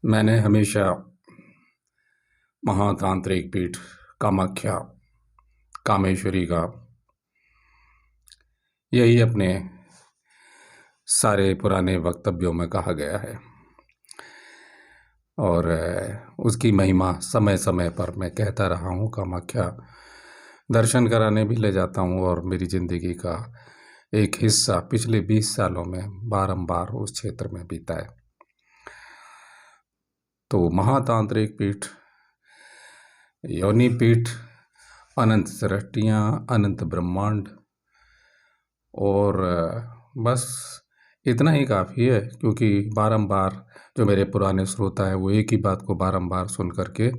मैंने हमेशा महातांत्रिक पीठ कामाख्या कामेश्वरी का यही अपने सारे पुराने वक्तव्यों में कहा गया है और उसकी महिमा समय समय पर मैं कहता रहा हूँ। कामाख्या दर्शन कराने भी ले जाता हूँ और मेरी ज़िंदगी का एक हिस्सा पिछले 20 सालों में बारंबार उस क्षेत्र में बीता है। तो महातांत्रिक पीठ, योनि पीठ, अनंत सृष्टियाँ, अनंत ब्रह्मांड और बस इतना ही काफ़ी है, क्योंकि बारंबार जो मेरे पुराने श्रोता हैं वो एक ही बात को बारंबार सुन करके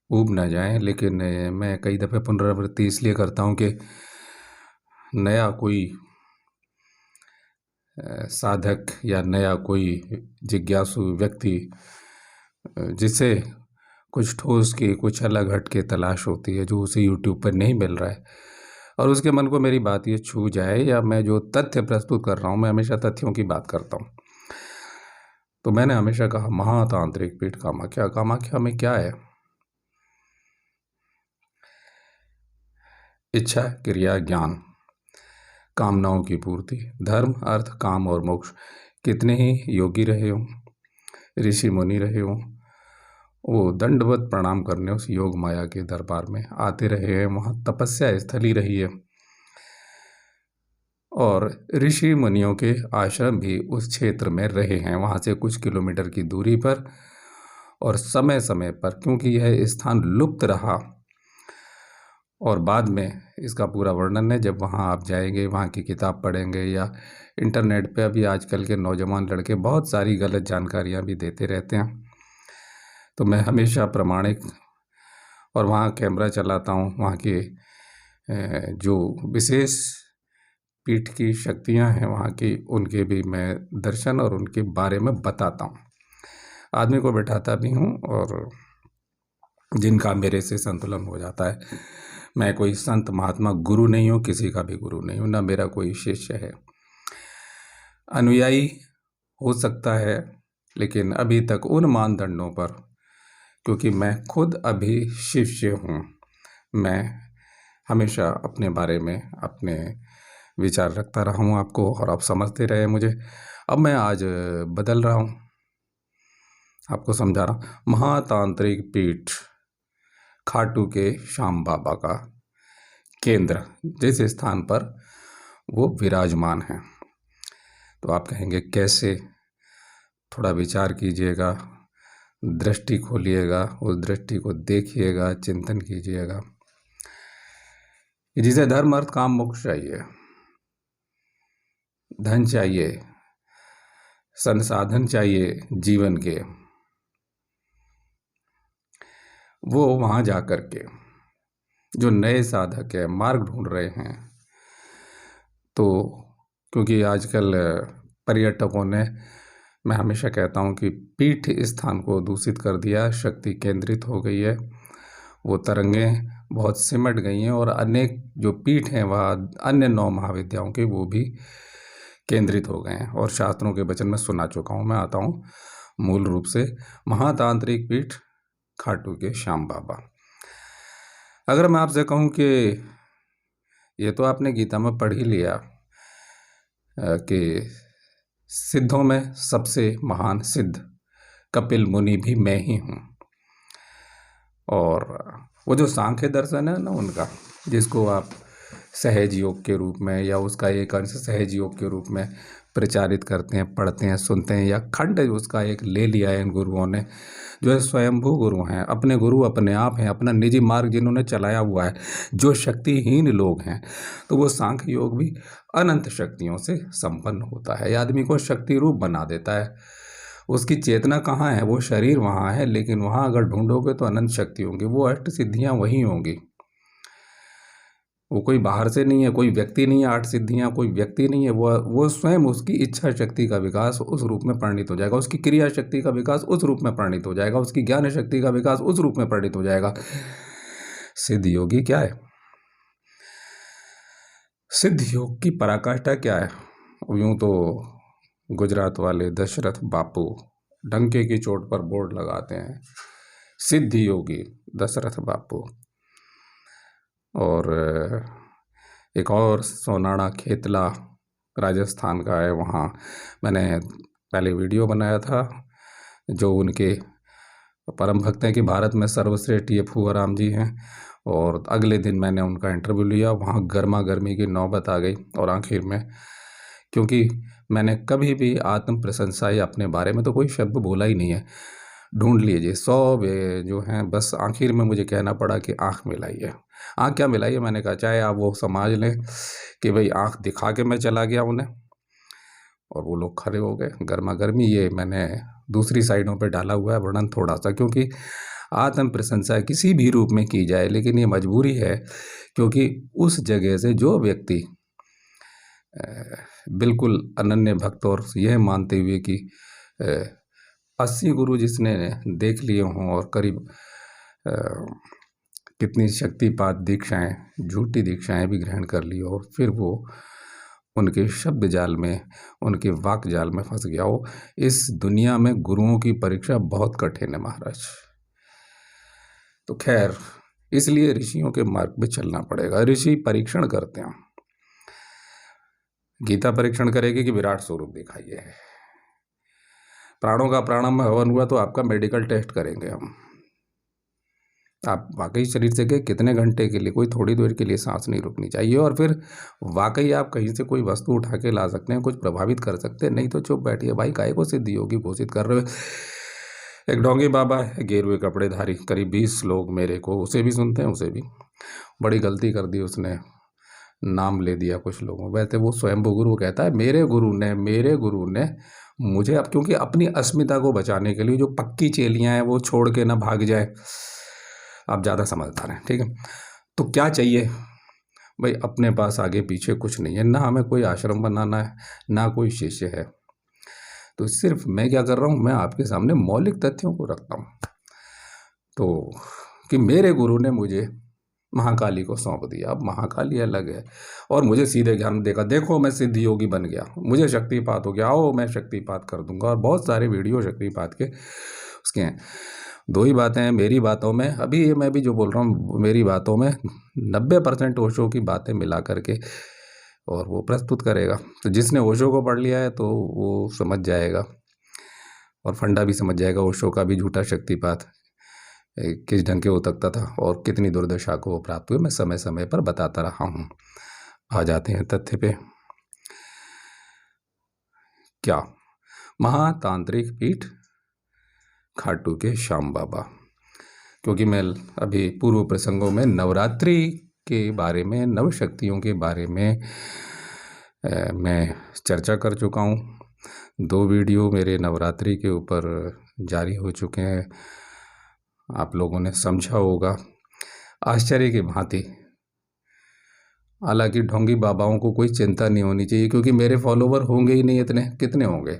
ऊब न जाएं। लेकिन मैं कई दफ़े पुनरावृत्ति इसलिए करता हूँ कि नया कोई साधक या नया कोई जिज्ञासु व्यक्ति जिसे कुछ ठोस की, कुछ अलग हट के तलाश होती है, जो उसे यूट्यूब पर नहीं मिल रहा है और उसके मन को मेरी बात ये छू जाए या मैं जो तथ्य प्रस्तुत कर रहा हूँ, मैं हमेशा तथ्यों की बात करता हूँ। तो मैंने हमेशा कहा महातांत्रिक पीठ कामाख्या। कामाख्या में क्या है? इच्छा, क्रिया, ज्ञान, कामनाओं की पूर्ति, धर्म, अर्थ, काम और मोक्ष। कितने ही योगी रहे हों, ऋषि मुनि रहे हों, वो दंडवत प्रणाम करने उस योग माया के दरबार में आते रहे हैं। वहाँ तपस्या स्थली रही है और ऋषि मुनियों के आश्रम भी उस क्षेत्र में रहे हैं, वहाँ से कुछ किलोमीटर की दूरी पर। और समय समय पर, क्योंकि यह स्थान लुप्त रहा और बाद में इसका पूरा वर्णन है, जब वहाँ आप जाएंगे, वहाँ की किताब पढ़ेंगे या इंटरनेट पे अभी आजकल के नौजवान लड़के बहुत सारी गलत जानकारियाँ भी देते रहते हैं। तो मैं हमेशा प्रमाणिक और वहाँ कैमरा चलाता हूँ, वहाँ के जो विशेष पीठ की शक्तियाँ हैं वहाँ की, उनके भी मैं दर्शन और उनके बारे में बताता हूँ। आदमी को बैठाता भी हूँ और जिनका मेरे से संतुलन हो जाता है। मैं कोई संत महात्मा गुरु नहीं हूँ, किसी का भी गुरु नहीं हूँ, ना मेरा कोई शिष्य है। अनुयायी हो सकता है, लेकिन अभी तक उन मानदंडों पर, क्योंकि मैं खुद अभी शिष्य हूँ। मैं हमेशा अपने बारे में अपने विचार रखता रहा हूँ आपको, और आप समझते रहे मुझे। अब मैं आज बदल रहा हूँ, आपको समझा रहा हूँ। महातांत्रिक पीठ खाटू के श्याम बाबा का केंद्र, जिस स्थान पर वो विराजमान है। तो आप कहेंगे कैसे? थोड़ा विचार कीजिएगा, दृष्टि खोलिएगा, उस दृष्टि को देखिएगा, चिंतन कीजिएगा। जिसे धर्म, अर्थ, काम, मोक्ष चाहिए, धन चाहिए, संसाधन चाहिए जीवन के, वो वहाँ जा कर के जो नए साधक है, मार्ग ढूंढ रहे हैं, तो क्योंकि आजकल पर्यटकों ने, मैं हमेशा कहता हूँ कि पीठ स्थान को दूषित कर दिया, शक्ति केंद्रित हो गई है, वो तरंगें बहुत सिमट गई हैं और अनेक जो पीठ हैं वह अन्य 9 महाविद्याओं के वो भी केंद्रित हो गए हैं। और शास्त्रों के वचन में सुना चुका हूँ। मैं आता हूँ मूल रूप से। महातांत्रिक पीठ खाटू के श्याम बाबा। अगर मैं आपसे कहूँ कि ये तो आपने गीता में पढ़ ही लिया कि सिद्धों में सबसे महान सिद्ध कपिल मुनि भी मैं ही हूँ, और वो जो सांख्य दर्शन है ना उनका, जिसको आप सहज योग के रूप में या उसका एक अंश सहज योग के रूप में प्रचारित करते हैं, पढ़ते हैं, सुनते हैं, या खंड उसका एक ले लिया है इन गुरुओं ने, जो है स्वयंभू गुरु हैं, अपने गुरु अपने आप हैं, अपना निजी मार्ग जिन्होंने चलाया हुआ है। जो शक्तिहीन लोग हैं, तो वो सांख्य योग भी अनंत शक्तियों से संपन्न होता है, आदमी को शक्ति रूप बना देता है। उसकी चेतना कहाँ है? वो शरीर वहाँ है, लेकिन वहाँ अगर ढूंढोगे तो अनंत शक्ति होंगी, वो अष्ट सिद्धियाँ वहीं होंगी। वो कोई बाहर से नहीं है, कोई व्यक्ति नहीं है, 8 सिद्धियाँ कोई व्यक्ति नहीं है, वो स्वयं उसकी इच्छा शक्ति का विकास उस रूप में परिणित हो जाएगा, उसकी क्रिया शक्ति का विकास उस रूप में परिणित हो जाएगा, उसकी ज्ञान शक्ति का विकास उस रूप में परिणित हो जाएगा। सिद्ध योगी क्या है? सिद्ध योग की पराकाष्ठा क्या है? यूं तो गुजरात वाले दशरथ बापू डंके की चोट पर बोर्ड लगाते हैं, सिद्धि योगी दशरथ बापू। और एक और सोनाड़ा खेतला राजस्थान का है, वहाँ मैंने पहले वीडियो बनाया था। जो उनके परम भक्त हैं कि भारत में सर्वश्रेष्ठ ये फूवराम जी हैं, और अगले दिन मैंने उनका इंटरव्यू लिया। वहाँ गर्मा गर्मी की नौबत आ गई। और आखिर में, क्योंकि मैंने कभी भी आत्म प्रशंसा या अपने बारे में तो कोई शब्द बोला ही नहीं है, ढूंढ लीजिए 100 वे जो हैं, बस आखिर में मुझे कहना पड़ा कि आँख मिलाइए। आँख क्या मिलाइए, मैंने कहा चाहे आप वो समझ लें कि भाई आँख दिखा के मैं चला गया उन्हें, और वो लोग खड़े हो गए गर्मा गर्मी। ये मैंने दूसरी साइडों पे डाला हुआ है वर्णन थोड़ा सा, क्योंकि आत्म प्रशंसा किसी भी रूप में की जाए, लेकिन ये मजबूरी है, क्योंकि उस जगह से जो व्यक्ति बिल्कुल अनन्य भक्त और यह मानते हुए कि 80 गुरु जिसने देख लिए हों और करीब कितनी शक्तिपात दीक्षाएं, झूठी दीक्षाएं भी ग्रहण कर ली, और फिर वो उनके शब्द जाल में, उनके वाक जाल में फंस गया हो। इस दुनिया में गुरुओं की परीक्षा बहुत कठिन है महाराज। तो खैर, इसलिए ऋषियों के मार्ग पे चलना पड़ेगा। ऋषि परीक्षण करते हैं। गीता परीक्षण करेगी कि विराट स्वरूप दिखाइए। प्राणों का प्राणम में हवन हुआ तो आपका मेडिकल टेस्ट करेंगे हम। आप वाकई शरीर से गए कितने घंटे के लिए, कोई थोड़ी देर के लिए सांस नहीं रुकनी चाहिए। और फिर वाकई आप कहीं से कोई वस्तु उठा के ला सकते हैं, कुछ प्रभावित कर सकते हैं, नहीं तो चुप बैठिए भाई। काहे को सिद्धि योगी घोषित कर रहे हो। एक डोंगी बाबा है, गेरुए कपड़े धारी, करीब 20 लोग मेरे को, उसे भी सुनते हैं, उसे भी बड़ी गलती कर दी उसने, नाम ले दिया कुछ लोगों। वैसे वो स्वयं गुरु कहता है मेरे गुरु ने मुझे, अब क्योंकि अपनी अस्मिता को बचाने के लिए जो पक्की चेलियां हैं वो छोड़ के ना भाग जाए। आप ज़्यादा समझदार हैं, ठीक है। तो क्या चाहिए भाई, अपने पास आगे पीछे कुछ नहीं है, ना हमें कोई आश्रम बनाना है, ना कोई शिष्य है। तो सिर्फ मैं क्या कर रहा हूँ, मैं आपके सामने मौलिक तथ्यों को रखता हूँ। तो कि मेरे गुरु ने मुझे महाकाली को सौंप दिया। अब महाकाली अलग है, और मुझे सीधे ज्ञान देखा, देखो मैं सिद्धि योगी बन गया, मुझे शक्तिपात हो गया, आओ मैं शक्तिपात कर दूंगा। और बहुत सारे वीडियो शक्तिपात के उसके हैं। दो ही बातें हैं मेरी बातों में, अभी ये मैं भी जो बोल रहा हूँ मेरी बातों में 90% ओशो की बातें मिला करके और वो प्रस्तुत करेगा। तो जिसने ओशो को पढ़ लिया है तो वो समझ जाएगा, और फंडा भी समझ जाएगा ओशो का भी झूठा शक्तिपात किस ढंग के हो सकता था और कितनी दुर्दशा को वो प्राप्त हुए। मैं समय समय पर बताता रहा हूँ। आ जाते हैं तथ्य पे। क्या महातांत्रिक पीठ खाटू के श्याम बाबा, क्योंकि मैं अभी पूर्व प्रसंगों में नवरात्रि के बारे में, नव शक्तियों के बारे में मैं चर्चा कर चुका हूँ। 2 वीडियो मेरे नवरात्रि के ऊपर जारी हो चुके हैं, आप लोगों ने समझा होगा आश्चर्य की भांति। हालांकि ढोंगी बाबाओं को कोई चिंता नहीं होनी चाहिए, क्योंकि मेरे फॉलोवर होंगे ही नहीं इतने। कितने होंगे,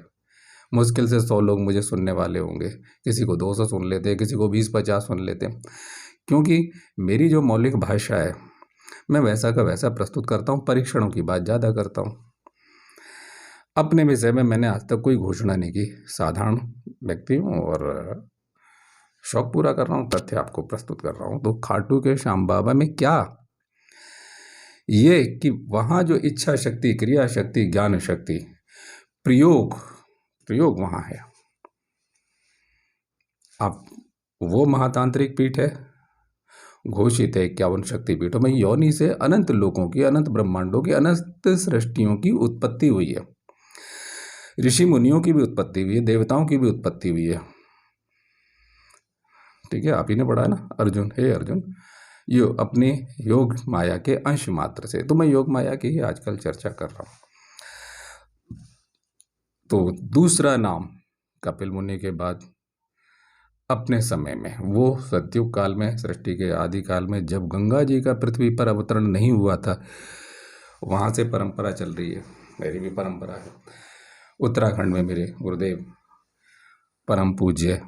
मुश्किल से 100 लोग मुझे सुनने वाले होंगे। किसी को 200 सुन लेते हैं, किसी को 20-50 सुन लेते हैं, क्योंकि मेरी जो मौलिक भाषा है मैं वैसा का वैसा प्रस्तुत करता हूँ। परीक्षणों की बात ज़्यादा करता हूँ। अपने विषय में मैंने आज तक कोई घोषणा नहीं की, साधारण व्यक्ति हूँ और शौक पूरा कर रहा हूँ, तथ्य आपको प्रस्तुत कर रहा हूँ। तो खाटू के श्याम बाबा में क्या ये कि वहाँ जो इच्छा शक्ति, क्रिया शक्ति, ज्ञान शक्ति, प्रयोग वहाँ है। अब वो महातांत्रिक पीठ है, घोषित है 51 शक्तिपीठों में। योनि से अनंत लोकों की, अनंत ब्रह्मांडों की, अनंत सृष्टियों की उत्पत्ति हुई है। ऋषि मुनियों की भी उत्पत्ति हुई है, देवताओं की भी उत्पत्ति हुई है। ठीक है, आप ही ने पढ़ा है ना अर्जुन, हे अर्जुन, यो अपनी योग माया के अंश मात्र से। तो मैं योग माया की ही आजकल चर्चा कर रहा हूँ। तो दूसरा नाम कपिल मुनि के बाद अपने समय में, वो सतयुग काल में, सृष्टि के आदि काल में, जब गंगा जी का पृथ्वी पर अवतरण नहीं हुआ था, वहाँ से परंपरा चल रही है। मेरी भी परंपरा है। उत्तराखंड में मेरे गुरुदेव परम पूज्य,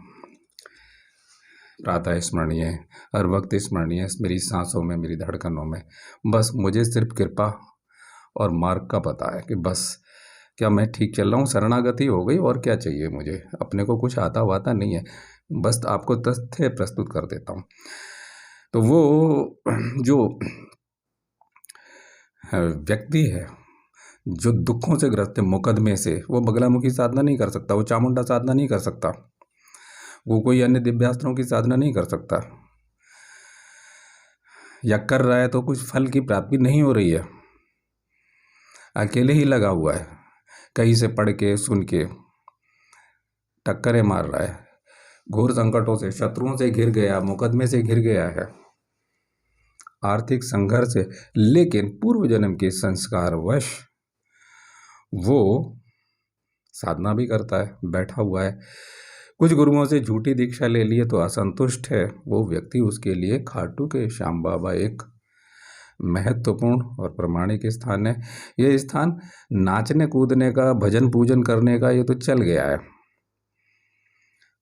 प्रातः स्मरणीय, हर वक्त स्मरणीय, मेरी सांसों में, मेरी धड़कनों में। बस मुझे सिर्फ कृपा और मार्ग का पता है कि बस क्या मैं ठीक चल रहा हूँ? शरणागति हो गई, और क्या चाहिए मुझे? अपने को कुछ आता वाता नहीं है, बस आपको तथ्य प्रस्तुत कर देता हूँ। तो वो जो व्यक्ति है जो दुखों से ग्रस्त है, मुकदमे से, वो बगलामुखी साधना नहीं कर सकता, वो चामुंडा साधना नहीं कर सकता, वो कोई अन्य दिव्यास्त्रों की साधना नहीं कर सकता, या कर रहा है तो कुछ फल की प्राप्ति नहीं हो रही है, अकेले ही लगा हुआ है, कहीं से पढ़ के सुन के टक्करें मार रहा है, घोर संकटों से, शत्रुओं से घिर गया, मुकदमे से घिर गया है, आर्थिक संघर्ष है, लेकिन पूर्व जन्म के संस्कार वश वो साधना भी करता है, बैठा हुआ है, कुछ गुरुओं से झूठी दीक्षा ले लिए तो असंतुष्ट है, वो व्यक्ति, उसके लिए खाटू के श्याम बाबा एक महत्वपूर्ण और प्रमाणिक स्थान है। ये स्थान नाचने कूदने का, भजन पूजन करने का, ये तो चल गया है,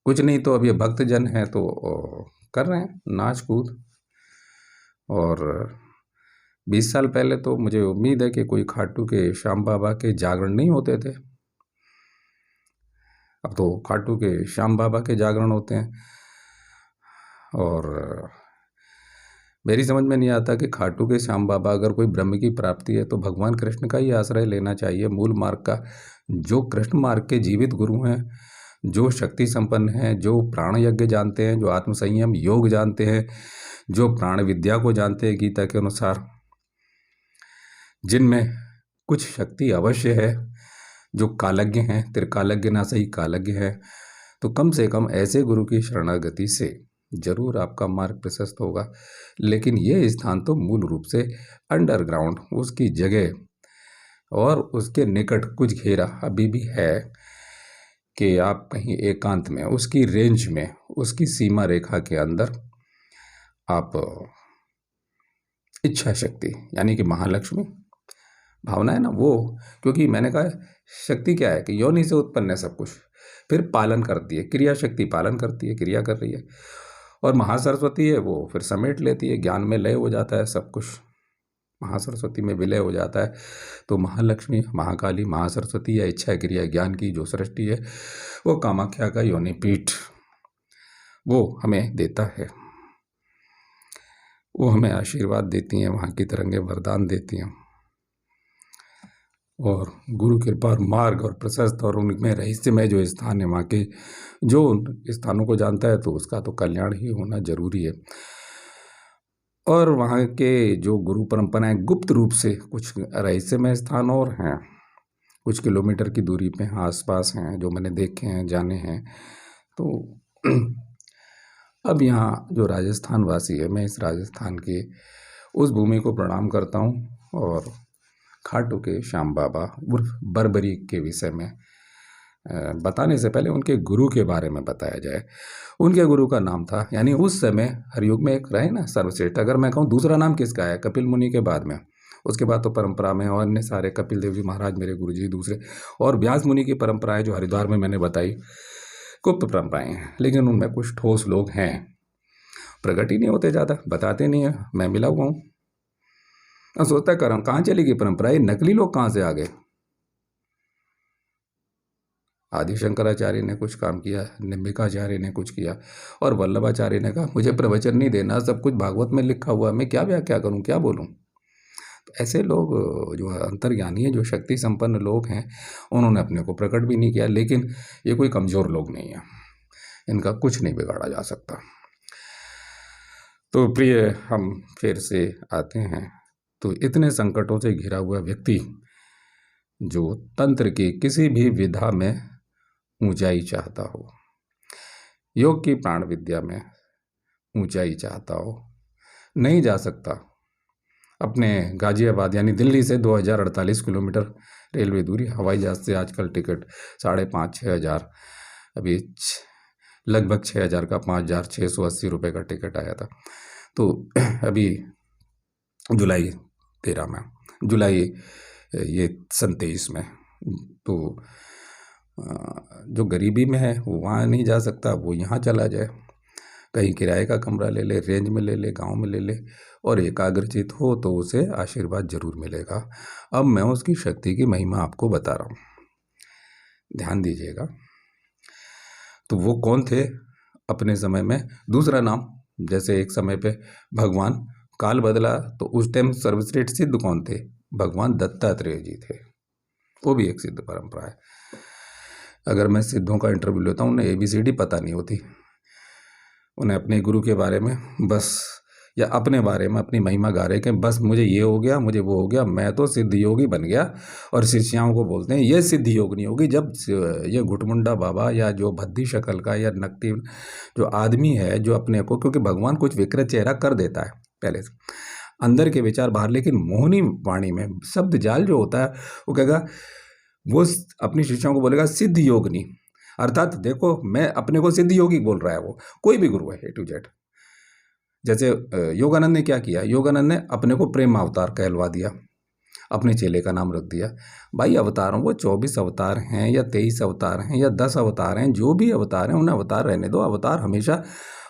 कुछ नहीं तो अब ये भक्तजन हैं तो कर रहे हैं नाच कूद। और 20 साल पहले तो मुझे उम्मीद है कि कोई खाटू के श्याम बाबा के जागरण नहीं होते थे, अब तो खाटू के श्याम बाबा के जागरण होते हैं। और मेरी समझ में नहीं आता कि खाटू के श्याम बाबा, अगर कोई ब्रह्म की प्राप्ति है तो भगवान कृष्ण का ही आश्रय लेना चाहिए, मूल मार्ग का। जो कृष्ण मार्ग के जीवित गुरु हैं, जो शक्ति संपन्न हैं, जो प्राण यज्ञ जानते हैं, जो आत्मसंयम योग जानते हैं, जो प्राण विद्या को जानते हैं गीता के अनुसार, जिनमें कुछ शक्ति अवश्य है, जो कालज्ञ हैं, त्रिकालज्ञ ना सही कालज्ञ हैं, तो कम से कम ऐसे गुरु की शरणागति से जरूर आपका मार्ग प्रशस्त होगा। लेकिन ये स्थान तो मूल रूप से अंडरग्राउंड, उसकी जगह और उसके निकट कुछ घेरा अभी भी है कि आप कहीं एकांत में, उसकी रेंज में, उसकी सीमा रेखा के अंदर आप इच्छा शक्ति, यानी कि महालक्ष्मी भावना है ना वो, क्योंकि मैंने कहा शक्ति क्या है कि योनि से उत्पन्न है सब कुछ, फिर पालन करती है, क्रिया शक्ति पालन करती है, क्रिया कर रही है, और महासरस्वती है वो फिर समेट लेती है, ज्ञान में लय हो जाता है सब कुछ, महासरस्वती में विलय हो जाता है। तो महालक्ष्मी, महाकाली, महासरस्वती या इच्छा क्रिया ज्ञान की जो सृष्टि है, वो कामाख्या का योनि पीठ वो हमें देता है, वो हमें आशीर्वाद देती हैं, वहाँ की तरंगे वरदान देती हैं, और गुरु कृपा और मार्ग और प्रशस्त और उनमें रहस्यमय जो स्थान है, वहाँ के जो स्थानों को जानता है तो उसका तो कल्याण ही होना जरूरी है। और वहाँ के जो गुरु परंपराएं गुप्त रूप से कुछ रहस्यमय स्थान और हैं, कुछ किलोमीटर की दूरी पे आसपास हैं, जो मैंने देखे हैं, जाने हैं। तो अब यहाँ जो राजस्थान वासी है, मैं इस राजस्थान की उस भूमि को प्रणाम करता हूँ, और खाटू के श्याम बाबा उर्फ बरबरी के विषय में बताने से पहले उनके गुरु के बारे में बताया जाए। उनके गुरु का नाम था, यानी उस समय हरयुग में एक रहे ना सर्वश्रेष्ठ, अगर मैं कहूँ दूसरा नाम किसका है, कपिल मुनि के बाद में, उसके बाद तो परंपरा में और अन्य सारे, कपिल देव जी महाराज मेरे गुरु जी दूसरे, और व्यास मुनि की परंपराएं जो हरिद्वार में मैंने बताई, गुप्त परंपराएं हैं, लेकिन उनमें कुछ ठोस लोग हैं, प्रकट ही नहीं होते, ज़्यादा बताते नहीं है। मैं मिला हुआ हूँ, सोचता कर रहा हूँ कहाँ चली गई परंपरा, ये नकली लोग कहाँ से आ गए। आदि शंकराचार्य ने कुछ काम किया, निम्बिकाचार्य ने कुछ किया, और वल्लभाचार्य ने कहा मुझे प्रवचन नहीं देना, सब कुछ भागवत में लिखा हुआ है, मैं क्या व्याख्या करूँ, क्या बोलूँ। तो ऐसे लोग जो अंतर्ज्ञानी है, जो शक्ति संपन्न लोग हैं, उन्होंने अपने को प्रकट भी नहीं किया, लेकिन ये कोई कमज़ोर लोग नहीं है, इनका कुछ नहीं बिगाड़ा जा सकता। तो प्रिय, हम फिर से आते हैं। तो इतने संकटों से घिरा हुआ व्यक्ति जो तंत्र की किसी भी विधा में ऊंचाई चाहता हो, योग की प्राण विद्या में ऊंचाई चाहता हो, नहीं जा सकता। अपने गाजियाबाद यानी दिल्ली से 2048 किलोमीटर रेलवे दूरी, हवाई जहाज से आजकल टिकट 5,500-6 हज़ार, अभी लगभग 6 हज़ार का 5,680 रुपये का टिकट आया था। तो अभी जुलाई 13 में, जुलाई ये 27 में, तो जो गरीबी में है वो वहाँ नहीं जा सकता, वो यहाँ चला जाए, कहीं किराए का कमरा ले ले, रेंज में ले ले, गांव में ले ले, और एकाग्रचित हो तो उसे आशीर्वाद जरूर मिलेगा। अब मैं उसकी शक्ति की महिमा आपको बता रहा हूँ। ध्यान दीजिएगा। तो वो कौन थे अपने समय में? दूसरा नाम, जैसे एक समय पे भगवान, काल बदला तो उस टाइम सर्वश्रेष्ठ सिद्ध कौन थे? भगवान दत्तात्रेय जी थे। वो भी एक सिद्ध परंपरा है। अगर मैं सिद्धों का इंटरव्यू लेता हूँ, उन्हें ABCD पता नहीं होती। उन्हें अपने गुरु के बारे में बस, या अपने बारे में अपनी महिमा गा रहे कि बस मुझे ये हो गया, मुझे वो हो गया, मैं तो सिद्ध योगी बन गया। और शिष्याओं को बोलते हैं ये सिद्ध योग नहीं होगी। जब ये घुटमुंडा बाबा या जो भद्दी शक्ल का या नकटी जो आदमी है, जो अपने को, क्योंकि भगवान कुछ विकृत चेहरा कर देता है पहले से, अंदर के विचार बाहर, लेकिन मोहनी वाणी में शब्द जाल जो होता है, वो कहेगा, वो अपनी शिष्यों को बोलेगा सिद्ध योगिनी। अर्थात देखो, मैं अपने को सिद्ध योगी बोल रहा है वो, कोई भी गुरु है A to Z। जैसे योगानंद ने क्या किया? योगानंद ने अपने को प्रेम अवतार कहलवा दिया, अपने चेले का नाम रख दिया। भाई अवतारों, वो 24 अवतार हैं या 23 अवतार हैं या 10 अवतार हैं, जो भी अवतार हैं उन्हें अवतार रहने दो। अवतार हमेशा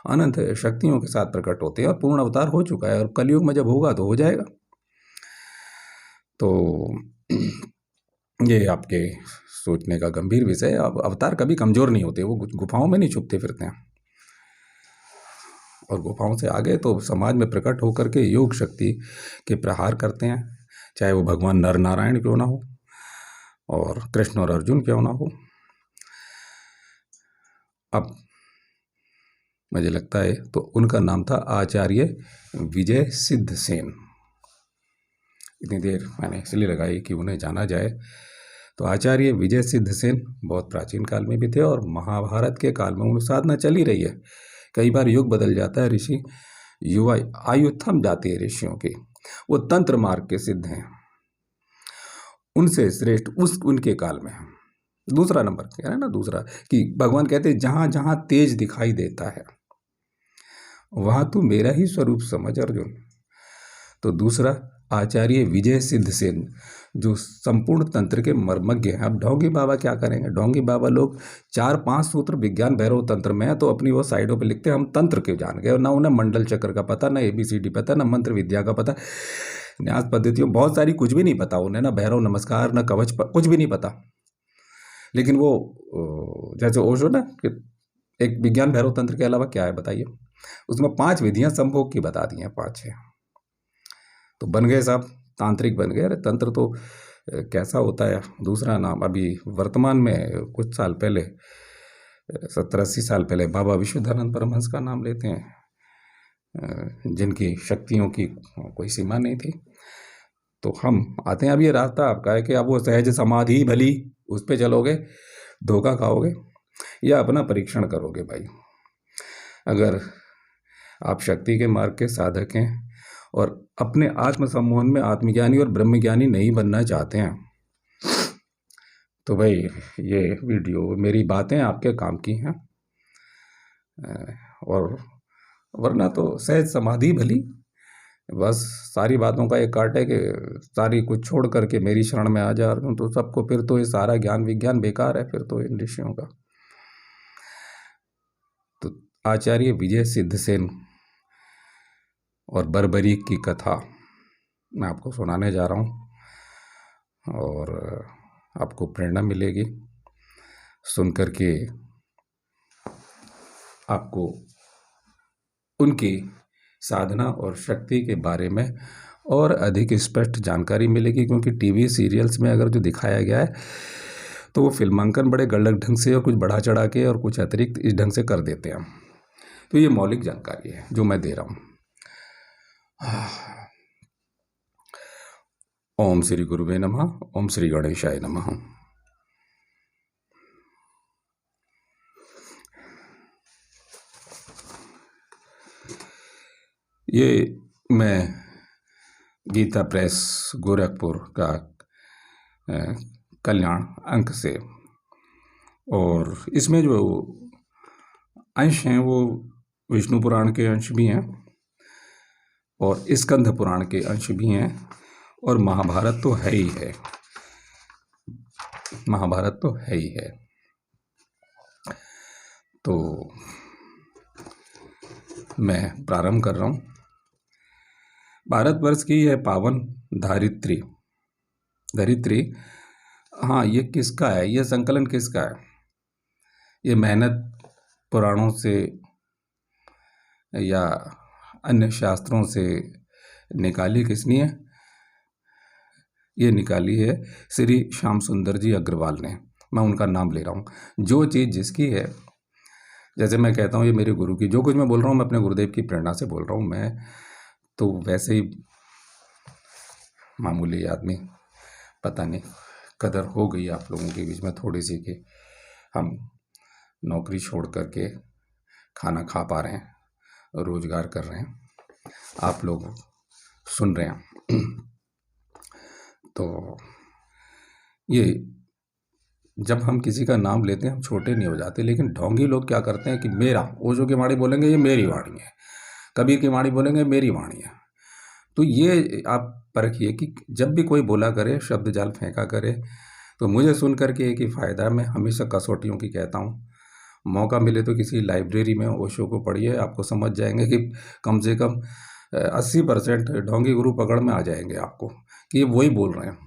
अनंत शक्तियों के साथ प्रकट होते हैं, और पूर्ण अवतार हो चुका है, और कलयुग में जब होगा तो हो जाएगा। तो ये आपके सोचने का गंभीर विषय है। अवतार कभी कमजोर नहीं होते, वो गुफाओं में नहीं छुपते फिरते हैं, और गुफाओं से आगे तो समाज में प्रकट होकर के योग शक्ति के प्रहार करते हैं, चाहे वो भगवान नर नारायण क्यों ना हो और कृष्ण और अर्जुन क्यों ना हो। अब मुझे लगता है तो उनका नाम था आचार्य विजय सिद्ध सेन। इतनी देर मैंने इसलिए लगाई कि उन्हें जाना जाए। तो आचार्य विजय सिद्ध सेन बहुत प्राचीन काल में भी थे, और महाभारत के काल में उनकी साधना चली रही है। कई बार युग बदल जाता है, ऋषि युवा आयु थम जाती है ऋषियों की, वो तंत्र मार्ग के सिद्ध हैं, उनसे श्रेष्ठ उनके काल में। दूसरा नंबर कह रहे हैं ना, दूसरा कि भगवान कहते हैं जहां जहां तेज दिखाई देता है वहां तू मेरा ही स्वरूप समझ अर्जुन। तो दूसरा आचार्य विजय सिद्ध सेन, जो संपूर्ण तंत्र के मर्मज्ञ हैं। अब ढोंगी बाबा क्या करेंगे? ढोंगी बाबा लोग 4-5 सूत्र विज्ञान भैरव तंत्र में है, तो अपनी वो साइडों पे लिखते हैं हम तंत्र के जान गए, और ना उन्हें मंडल चक्र का पता, ना ABCD पता, ना मंत्र विद्या का पता, न्यास पद्धतियों बहुत सारी कुछ भी नहीं पता उन्हें, ना भैरव नमस्कार, ना कवच, कुछ भी नहीं पता। लेकिन वो जैसे ओशो ना कि एक विज्ञान भैरव तंत्र के अलावा क्या है बताइए, उसमें 5 विधियां संभोग की बता दी हैं, 5-6, तो बन गए साहब, तांत्रिक बन गए। अरे तंत्र तो कैसा होता है। दूसरा नाम, अभी वर्तमान में कुछ साल पहले, 70-80 साल पहले बाबा विश्वधानंद परमहंस का नाम लेते हैं, जिनकी शक्तियों की कोई सीमा नहीं थी। तो हम आते हैं, अब ये रास्ता आपका है कि अब वो सहज समाधि भली, उस पर चलोगे धोखा खाओगे या अपना परीक्षण करोगे। भाई अगर आप शक्ति के मार्ग के साधक हैं और अपने आत्म सम्मोहन में आत्मज्ञानी और ब्रह्मज्ञानी नहीं बनना चाहते हैं, तो भाई ये वीडियो, मेरी बातें आपके काम की हैं। और वरना तो सहज समाधि भली, बस सारी बातों का एक काट है कि सारी कुछ छोड़ करके मेरी शरण में आ जा रहा हूँ, तो सबको फिर तो ये सारा ज्ञान विज्ञान बेकार है फिर तो इन ऋषियों का। तो आचार्य विजय सिद्ध सेन और बर्बरीक की कथा मैं आपको सुनाने जा रहा हूँ, और आपको प्रेरणा मिलेगी सुनकर के, आपको उनकी साधना और शक्ति के बारे में और अधिक स्पष्ट जानकारी मिलेगी। क्योंकि टीवी सीरियल्स में अगर जो दिखाया गया है तो वो फिल्मांकन बड़े गलत ढंग से और कुछ बढ़ा चढ़ा के और कुछ अतिरिक्त इस ढंग से कर देते हैं। तो ये मौलिक जानकारी है जो मैं दे रहा हूँ। ओम श्री गुरुवे नमः। ओम श्री गणेशाय नमः। ये मैं गीता प्रेस गोरखपुर का कल्याण अंक से, और इसमें जो अंश हैं वो विष्णु पुराण के अंश भी हैं और स्कंद पुराण के अंश भी हैं, और महाभारत तो है ही है, महाभारत तो है ही है। तो मैं प्रारंभ कर रहा हूँ। भारतवर्ष की यह पावन धरित्री हाँ, ये किसका है, ये संकलन किसका है? ये मेहनत पुराणों से या अन्य शास्त्रों से निकाली किसने है? ये निकाली है श्री श्याम सुंदर जी अग्रवाल ने। मैं उनका नाम ले रहा हूँ। जो चीज़ जिसकी है, जैसे मैं कहता हूँ ये मेरे गुरु की, जो कुछ मैं बोल रहा हूँ मैं अपने गुरुदेव की प्रेरणा से बोल रहा हूँ। मैं तो वैसे ही मामूली आदमी, पता नहीं कदर हो गई आप लोगों के बीच में थोड़ी सी कि हम नौकरी छोड़ करके खाना खा पा रहे हैं, रोजगार कर रहे हैं, आप लोग सुन रहे हैं। तो ये जब हम किसी का नाम लेते हैं हम छोटे नहीं हो जाते, लेकिन ढोंगी लोग क्या करते हैं कि मेरा, ओशो की वाणी बोलेंगे ये मेरी वाणी है, कबीर की वाणी बोलेंगे मेरी वाणी है। तो ये आप परखिए कि जब भी कोई बोला करे, शब्द जाल फेंका करे, तो मुझे सुन करके एक ही फ़ायदा है। मैं हमेशा कसौटियों की कहता हूँ, मौका मिले तो किसी लाइब्रेरी में ओशो को पढ़िए, आपको समझ जाएंगे कि कम से कम 80% ढोंगी गुरु पकड़ में आ जाएंगे आपको कि ये वही बोल रहे हैं।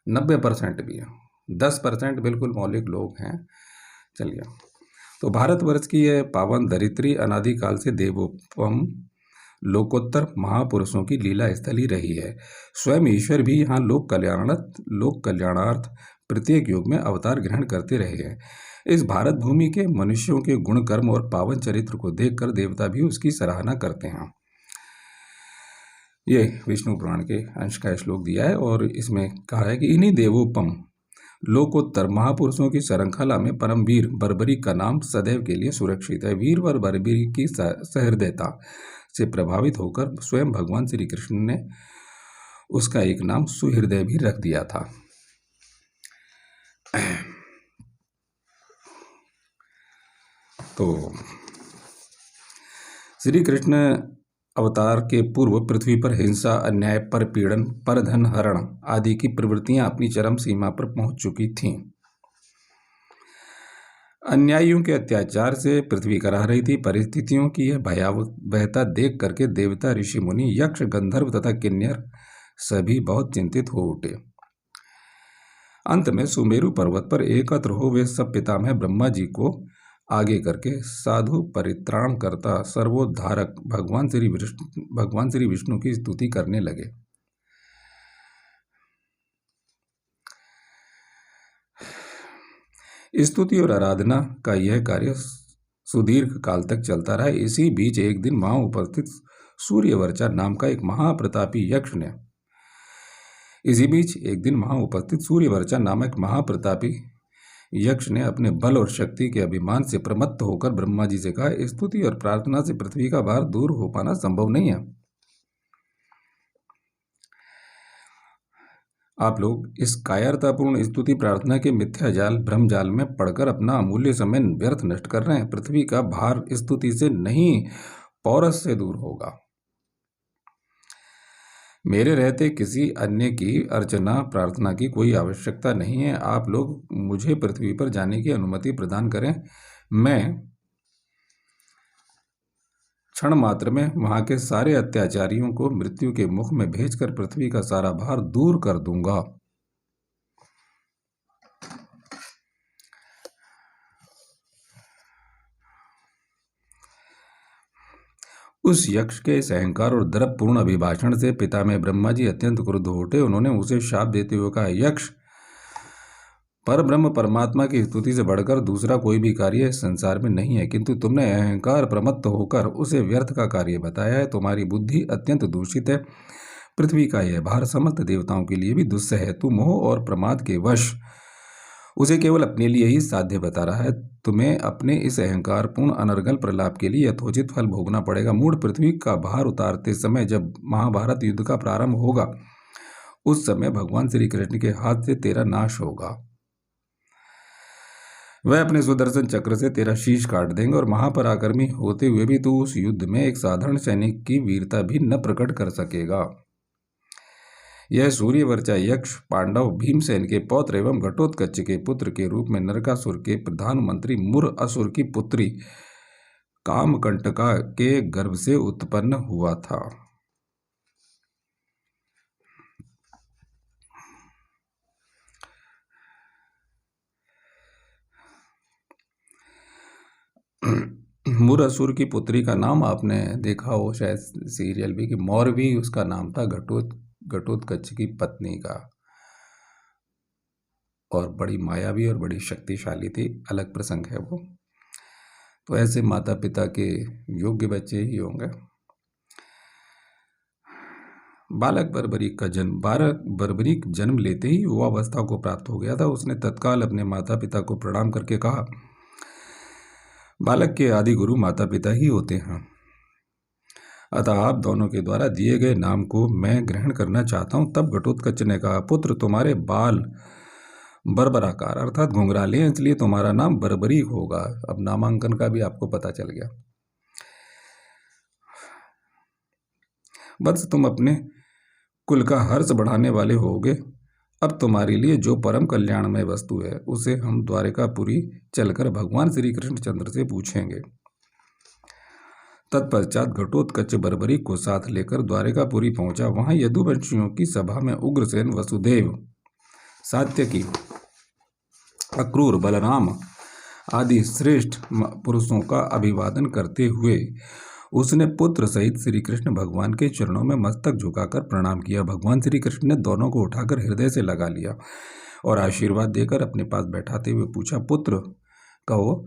90% भी है, 10% बिल्कुल मौलिक लोग हैं। चलिए, तो भारतवर्ष की यह पावन धरित्री अनादिकाल से देवोपम लोकोत्तर महापुरुषों की लीला स्थली रही है। स्वयं ईश्वर भी यहाँ लोक कल्याणार्थ प्रत्येक युग में अवतार ग्रहण करते रहे हैं। इस भारत भूमि के मनुष्यों के गुण कर्म और पावन चरित्र को देखकर देवता भी उसकी सराहना करते हैं। ये विष्णु पुराण के अंश का श्लोक दिया है और इसमें कहा है कि इन्हीं देवोपम लोकोत्तर महापुरुषों की श्रृंखला में परम वीर बर्बरी का नाम सदैव के लिए सुरक्षित है। वीर व बर्बरी की सहृदयता से प्रभावित होकर स्वयं भगवान श्री कृष्ण ने उसका एक नाम सुहृदय भी रख दिया था। तो श्री कृष्ण अवतार के पूर्व पृथ्वी पर हिंसा, अन्याय, परपीड़न, परधन हरण आदि की प्रवृत्तियां अपनी चरम सीमा पर पहुंच चुकी थीं। अन्यायियों के अत्याचार से पृथ्वी कराह रही थी। परिस्थितियों की यह भयावहता देख करके देवता, ऋषि मुनि, यक्ष, गंधर्व तथा किन्नर सभी बहुत चिंतित हो उठे। अंत में सुमेरु पर्वत पर एकत्र हो वे सब पितामह ब्रह्मा जी को आगे करके साधु परित्राण करता सर्वोद्धारक भगवान श्री विष्णु की स्तुति करने लगे। स्तुति और आराधना का यह कार्य सुदीर्घ काल तक चलता रहा। इसी बीच एक दिन वहां उपस्थित सूर्यवर्चा नाम का एक महाप्रतापी यक्ष ने अपने बल और शक्ति के अभिमान से प्रमत्त होकर ब्रह्मा जी से कहा, स्तुति और प्रार्थना से पृथ्वी का भार दूर हो पाना संभव नहीं है। आप लोग इस कायरतापूर्ण स्तुति प्रार्थना के मिथ्या जाल भ्रम जाल में पड़कर अपना अमूल्य समय व्यर्थ नष्ट कर रहे हैं। पृथ्वी का भार स्तुति से नहीं, पौरस से दूर होगा। मेरे रहते किसी अन्य की अर्चना प्रार्थना की कोई आवश्यकता नहीं है। आप लोग मुझे पृथ्वी पर जाने की अनुमति प्रदान करें, मैं क्षण मात्र में वहां के सारे अत्याचारियों को मृत्यु के मुख में भेजकर पृथ्वी का सारा भार दूर कर दूंगा। उस यक्ष के इस अहंकार और दर्पपूर्ण अभिभाषण से पिता में ब्रह्मा जी अत्यंत क्रुद्ध हो उठे। उन्होंने उसे शाप देते हुए कहा, यक्ष, पर ब्रह्म परमात्मा की स्तुति से बढ़कर दूसरा कोई भी कार्य इस संसार में नहीं है, किंतु तुमने अहंकार प्रमत्त होकर उसे व्यर्थ का कार्य बताया है। तुम्हारी बुद्धि अत्यंत दूषित है। पृथ्वी का यह भार समस्त देवताओं के लिए भी दुस्सह है। तू मोह और प्रमाद के वश उसे केवल अपने लिए ही साध्य बता रहा है। तुम्हें अपने इस अहंकार पूर्ण अनर्गल प्रलाप के लिए यथोचित फल भोगना पड़ेगा। मूढ़, पृथ्वी का भार उतारते समय जब महाभारत युद्ध का प्रारंभ होगा उस समय भगवान श्री कृष्ण के हाथ से तेरा नाश होगा। वह अपने सुदर्शन चक्र से तेरा शीश काट देंगे और महापराक्रमी होते हुए भी तू उस युद्ध में एक साधारण सैनिक की वीरता भी न प्रकट कर सकेगा। यह सूर्यवर्चा यक्ष पांडव भीमसेन के पौत्र एवं घटोत्कच के पुत्र के रूप में नरकासुर के प्रधानमंत्री मुर असुर की पुत्री कामकंटका के गर्भ से उत्पन्न हुआ था। मुरासुर की पुत्री का नाम आपने देखा हो शायद सीरियल भी, कि मौरवी उसका नाम था, घटोत्कच की पत्नी का, और बड़ी मायावी और बड़ी शक्तिशाली थी। अलग प्रसंग है वो। तो ऐसे माता पिता के योग्य बच्चे ही होंगे। बालक बर्बरीक जन्म लेते ही युवावस्था को प्राप्त हो गया था। उसने तत्काल अपने माता पिता को प्रणाम करके कहा, बालक के आदि गुरु माता पिता ही होते हैं, अतः आप दोनों के द्वारा दिए गए नाम को मैं ग्रहण करना चाहता हूं। तब घटोत्कच ने कहा, पुत्र तुम्हारे बाल बर्बराकार अर्थात घुंघराले हैं, इसलिए तुम्हारा नाम बर्बरीक होगा। अब नामांकन का भी आपको पता चल गया। बस तुम अपने कुल का हर्ष बढ़ाने वाले होगे। अब तुम्हारे लिए जो परम कल्याणमय वस्तु है उसे हम द्वारिकापुरी चलकर भगवान श्री कृष्णचंद्र से पूछेंगे। तत्पश्चात घटोत्कच बर्बरीक को साथ लेकर द्वारिकापुरी पहुंचा। वहां यदुवंशियों की सभा में उग्रसेन, वसुदेव, सात्यकी, अक्रूर, बलराम आदि श्रेष्ठ पुरुषों का अभिवादन करते हुए उसने पुत्र सहित श्री कृष्ण भगवान के चरणों में मस्तक झुकाकर प्रणाम किया। भगवान श्री कृष्ण ने दोनों को उठाकर हृदय से लगा लिया और आशीर्वाद देकर अपने पास बैठाते हुए पूछा, पुत्र कहो,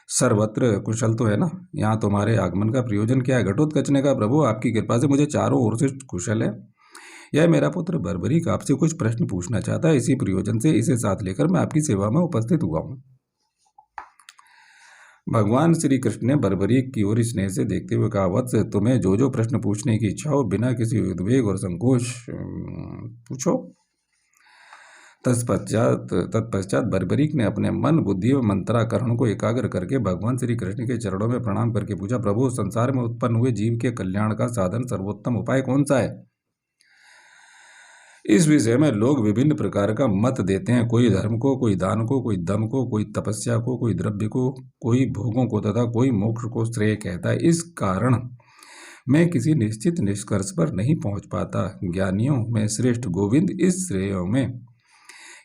सर्वत्र कुशल तो है ना? यहाँ तुम्हारे आगमन का प्रयोजन क्या है? घटोत्कच ने कहा, प्रभु आपकी कृपा से मुझे चारों ओर से कुशल है। यह मेरा पुत्र बर्बरीक आपसे कुछ प्रश्न पूछना चाहता है। इसी प्रयोजन से इसे साथ लेकर मैं आपकी सेवा में उपस्थित हुआ हूँ। भगवान श्री कृष्ण ने बर्बरीक की ओर स्नेह से देखते हुए कहा, वत्स, तुम्हें जो जो प्रश्न पूछने की इच्छा हो बिना किसी उद्वेग और संकोच पूछो। तत्पश्चात बर्बरीक ने अपने मन, बुद्धि और मंत्राकरण को एकाग्र करके भगवान श्री कृष्ण के चरणों में प्रणाम करके पूछा, प्रभु संसार में उत्पन्न हुए जीव के कल्याण का साधन सर्वोत्तम उपाय कौन सा है? इस विषय में लोग विभिन्न प्रकार का मत देते हैं। कोई धर्म को, कोई दान को, कोई दम को, कोई तपस्या को, कोई द्रव्य को, कोई भोगों को तथा कोई मोक्ष को श्रेय कहता है। इस कारण मैं किसी निश्चित निष्कर्ष पर नहीं पहुंच पाता। ज्ञानियों में श्रेष्ठ गोविंद, इस श्रेयों में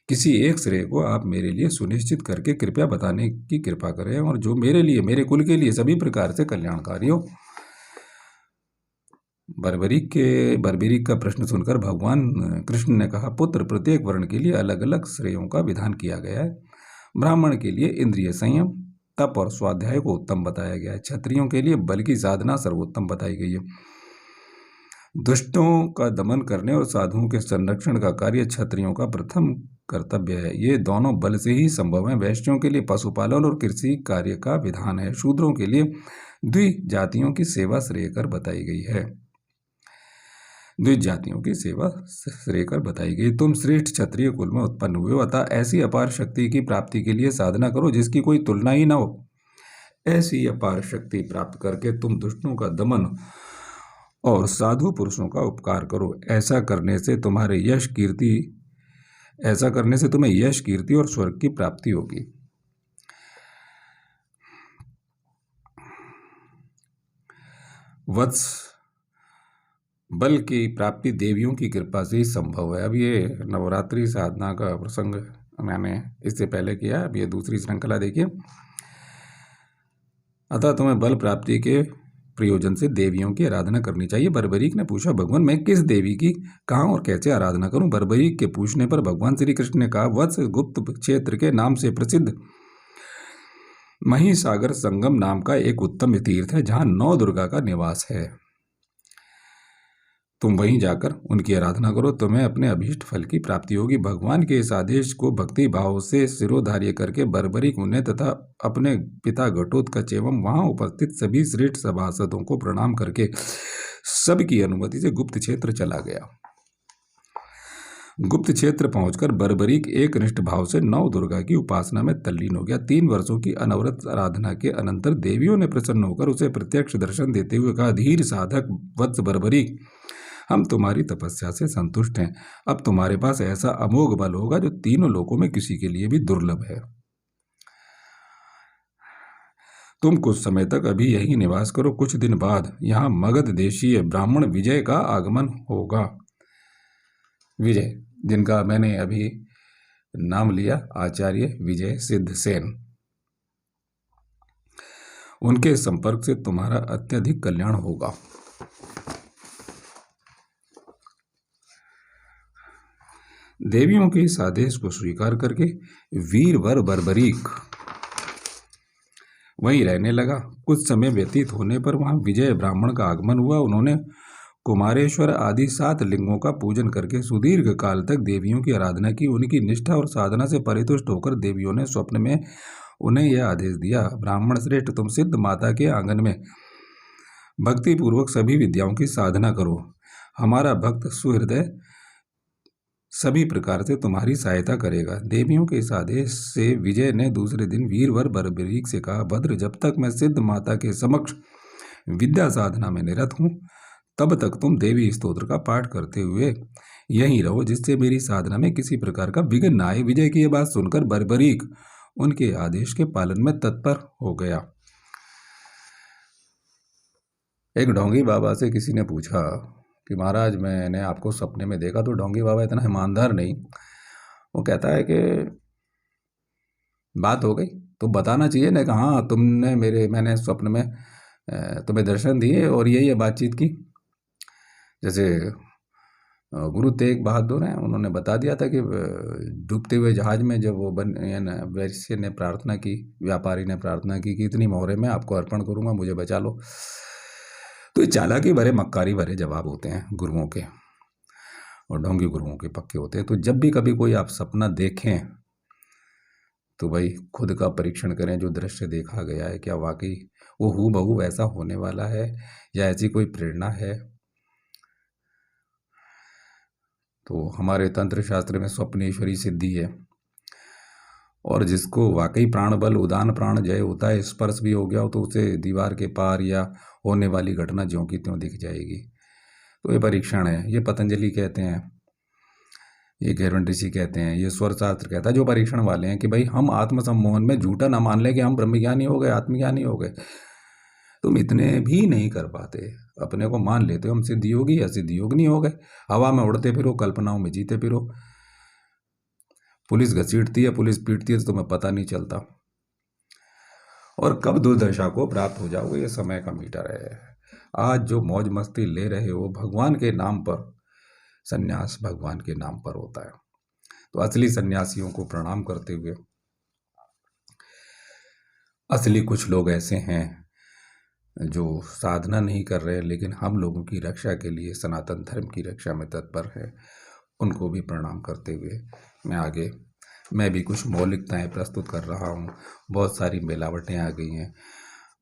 किसी एक श्रेय को आप मेरे लिए सुनिश्चित करके कृपया बताने की कृपा करें, और जो मेरे लिए, मेरे कुल के लिए सभी प्रकार से कल्याणकारी हो। बर्बरीक का प्रश्न सुनकर भगवान कृष्ण ने कहा, पुत्र, प्रत्येक वर्ण के लिए अलग अलग श्रेयों का विधान किया गया है। ब्राह्मण के लिए इंद्रिय संयम, तप और स्वाध्याय को उत्तम बताया गया है। क्षत्रियों के लिए बल की साधना सर्वोत्तम बताई गई है। दुष्टों का दमन करने और साधुओं के संरक्षण का कार्य क्षत्रियों का प्रथम कर्तव्य है। ये दोनों बल से ही संभव है। वैश्यों के लिए पशुपालन और कृषि कार्य का विधान है। शूद्रों के लिए द्विजातियों की सेवा श्रेयकर बताई गई है। द्विजातियों की सेवा श्रेयकर बताई गई। तुम श्रेष्ठ क्षत्रिय कुल में उत्पन्न हुए हो, अतः ऐसी अपार शक्ति की प्राप्ति के लिए साधना करो जिसकी कोई तुलना ही न हो। ऐसी अपार शक्ति प्राप्त करके तुम दुष्टों का दमन और साधु पुरुषों का उपकार करो। ऐसा करने से तुम्हें यश, कीर्ति और स्वर्ग की प्राप्ति होगी। वत्स, बल की प्राप्ति देवियों की कृपा से ही संभव है। अब ये नवरात्रि साधना का प्रसंग मैंने इससे पहले किया, अब ये दूसरी श्रृंखला देखिए। अतः तुम्हें बल प्राप्ति के प्रयोजन से देवियों की आराधना करनी चाहिए। बर्बरीक ने पूछा, भगवान मैं किस देवी की कहाँ और कैसे आराधना करूं? बर्बरीक के पूछने पर भगवान श्री कृष्ण ने कहा, वत्स, गुप्त क्षेत्र के नाम से प्रसिद्ध महिसागर संगम नाम का एक उत्तम तीर्थ है जहां 9 दुर्गा का निवास है। तुम वहीं जाकर उनकी आराधना करो, तुम्हें अपने अभीष्ट फल की प्राप्ति होगी। भगवान के इस आदेश को भक्ति भाव से सिरोधार्य करके बर्बरीक उन्हें तथा अपने पिता घटोत्कच एवं वहां उपस्थित सभी श्रेष्ठ सभासदों को प्रणाम करके सबकी अनुमति से गुप्त क्षेत्र चला गया। गुप्त क्षेत्र पहुंचकर बर्बरीक एक निष्ठ भाव से 9 दुर्गा की उपासना में तल्लीन हो गया। 3 वर्षों की अनवरत आराधना के अनंतर देवियों ने प्रसन्न होकर उसे प्रत्यक्ष दर्शन देते हुए कहा, धीर साधक वत्स बर्बरीक, हम तुम्हारी तपस्या से संतुष्ट हैं। अब तुम्हारे पास ऐसा अमोघ बल होगा जो तीनों लोकों में किसी के लिए भी दुर्लभ है। तुम कुछ समय तक अभी यही निवास करो। कुछ दिन बाद यहाँ मगध देशीय ब्राह्मण विजय का आगमन होगा। विजय, जिनका मैंने अभी नाम लिया, आचार्य विजय सिद्ध सेन। उनके संपर्क से तुम्हारा अत्यधिक कल्याण होगा। देवियों के इस आदेश को स्वीकार करके वीरवर बर्बरीक वहीं रहने लगा। कुछ समय व्यतीत होने पर वहां विजय ब्राह्मण का आगमन हुआ। उन्होंने कुमारेश्वर आदि 7 लिंगों का पूजन करके सुदीर्घ काल तक देवियों की आराधना की। उनकी निष्ठा और साधना से परितुष्ट होकर देवियों ने स्वप्न में उन्हें यह आदेश दिया, ब्राह्मण श्रेष्ठ, तुम सिद्ध माता के आंगन में भक्ति पूर्वक सभी विद्याओं की साधना करो। हमारा भक्त सुहृदय सभी प्रकार से तुम्हारी सहायता करेगा। देवियों के इस आदेश से विजय ने दूसरे दिन वीरवर बर्बरीक से कहा, भद्र, जब तक मैं सिद्ध माता के समक्ष विद्या साधना में निरत हूँ तब तक तुम देवी स्तोत्र का पाठ करते हुए यहीं रहो, जिससे मेरी साधना में किसी प्रकार का विघ्न न आए। विजय की यह बात सुनकर बर्बरीक उनके आदेश के पालन में तत्पर हो गया। एक ढोंगी बाबा से किसी ने पूछा कि महाराज, मैंने आपको सपने में देखा। तो ढोंगी बाबा इतना ईमानदार नहीं, वो कहता है कि बात हो गई तो बताना चाहिए ना। कहा हाँ, मैंने स्वप्न में तुम्हें दर्शन दिए और यही बातचीत की। जैसे गुरु तेग बहादुर हैं, उन्होंने बता दिया था कि डूबते हुए जहाज में जब वो वैश्य ने प्रार्थना की, व्यापारी ने प्रार्थना की कि इतनी मोहरे में आपको अर्पण करूंगा, मुझे बचा लो। तो ये चालाकी भरे, मक्कारी भरे जवाब होते हैं गुरुओं के, और ढोंगी गुरुओं के पक्के होते हैं। तो जब भी कभी कोई आप सपना देखें तो भाई खुद का परीक्षण करें, जो दृश्य देखा गया है क्या वाकई वो हूबहू वैसा होने वाला है या ऐसी कोई प्रेरणा है। तो हमारे तंत्र शास्त्र में स्वप्नेश्वरी सिद्धि है, और जिसको वाकई प्राण बल, उदान प्राण जय होता है, स्पर्श भी हो गया हो तो उसे दीवार के पार या होने वाली घटना ज्यों की त्यों दिख जाएगी। तो ये परीक्षण है। ये पतंजलि कहते हैं, ये गैरवन ऋषि कहते हैं, ये स्वर शास्त्र कहता है जो परीक्षण वाले हैं कि भाई हम आत्म सम्मोहन में झूठा ना मान ले कि हम ब्रह्मज्ञानी हो गए, आत्मज्ञानी हो गए। तुम इतने भी नहीं कर पाते, अपने को मान लेते हो हम सिद्ध योगी या सिद्ध योगिनी हो गए। हवा में उड़ते फिरो, कल्पनाओं में जीते फिरो। पुलिस घसीटती है, पुलिस पीटती है तो तुम्हें पता नहीं चलता, और कब दुर्दशा को प्राप्त हो जाओगे ये समय का मीटर है। आज जो मौज मस्ती ले रहे हो भगवान के नाम पर, सन्यास भगवान के नाम पर होता है। तो असली सन्यासियों को प्रणाम करते हुए, असली कुछ लोग ऐसे हैं जो साधना नहीं कर रहे लेकिन हम लोगों की रक्षा के लिए, सनातन धर्म की रक्षा में तत्पर है, उनको भी प्रणाम करते हुए मैं भी कुछ मौलिकताएं प्रस्तुत कर रहा हूँ। बहुत सारी मिलावटें आ गई हैं,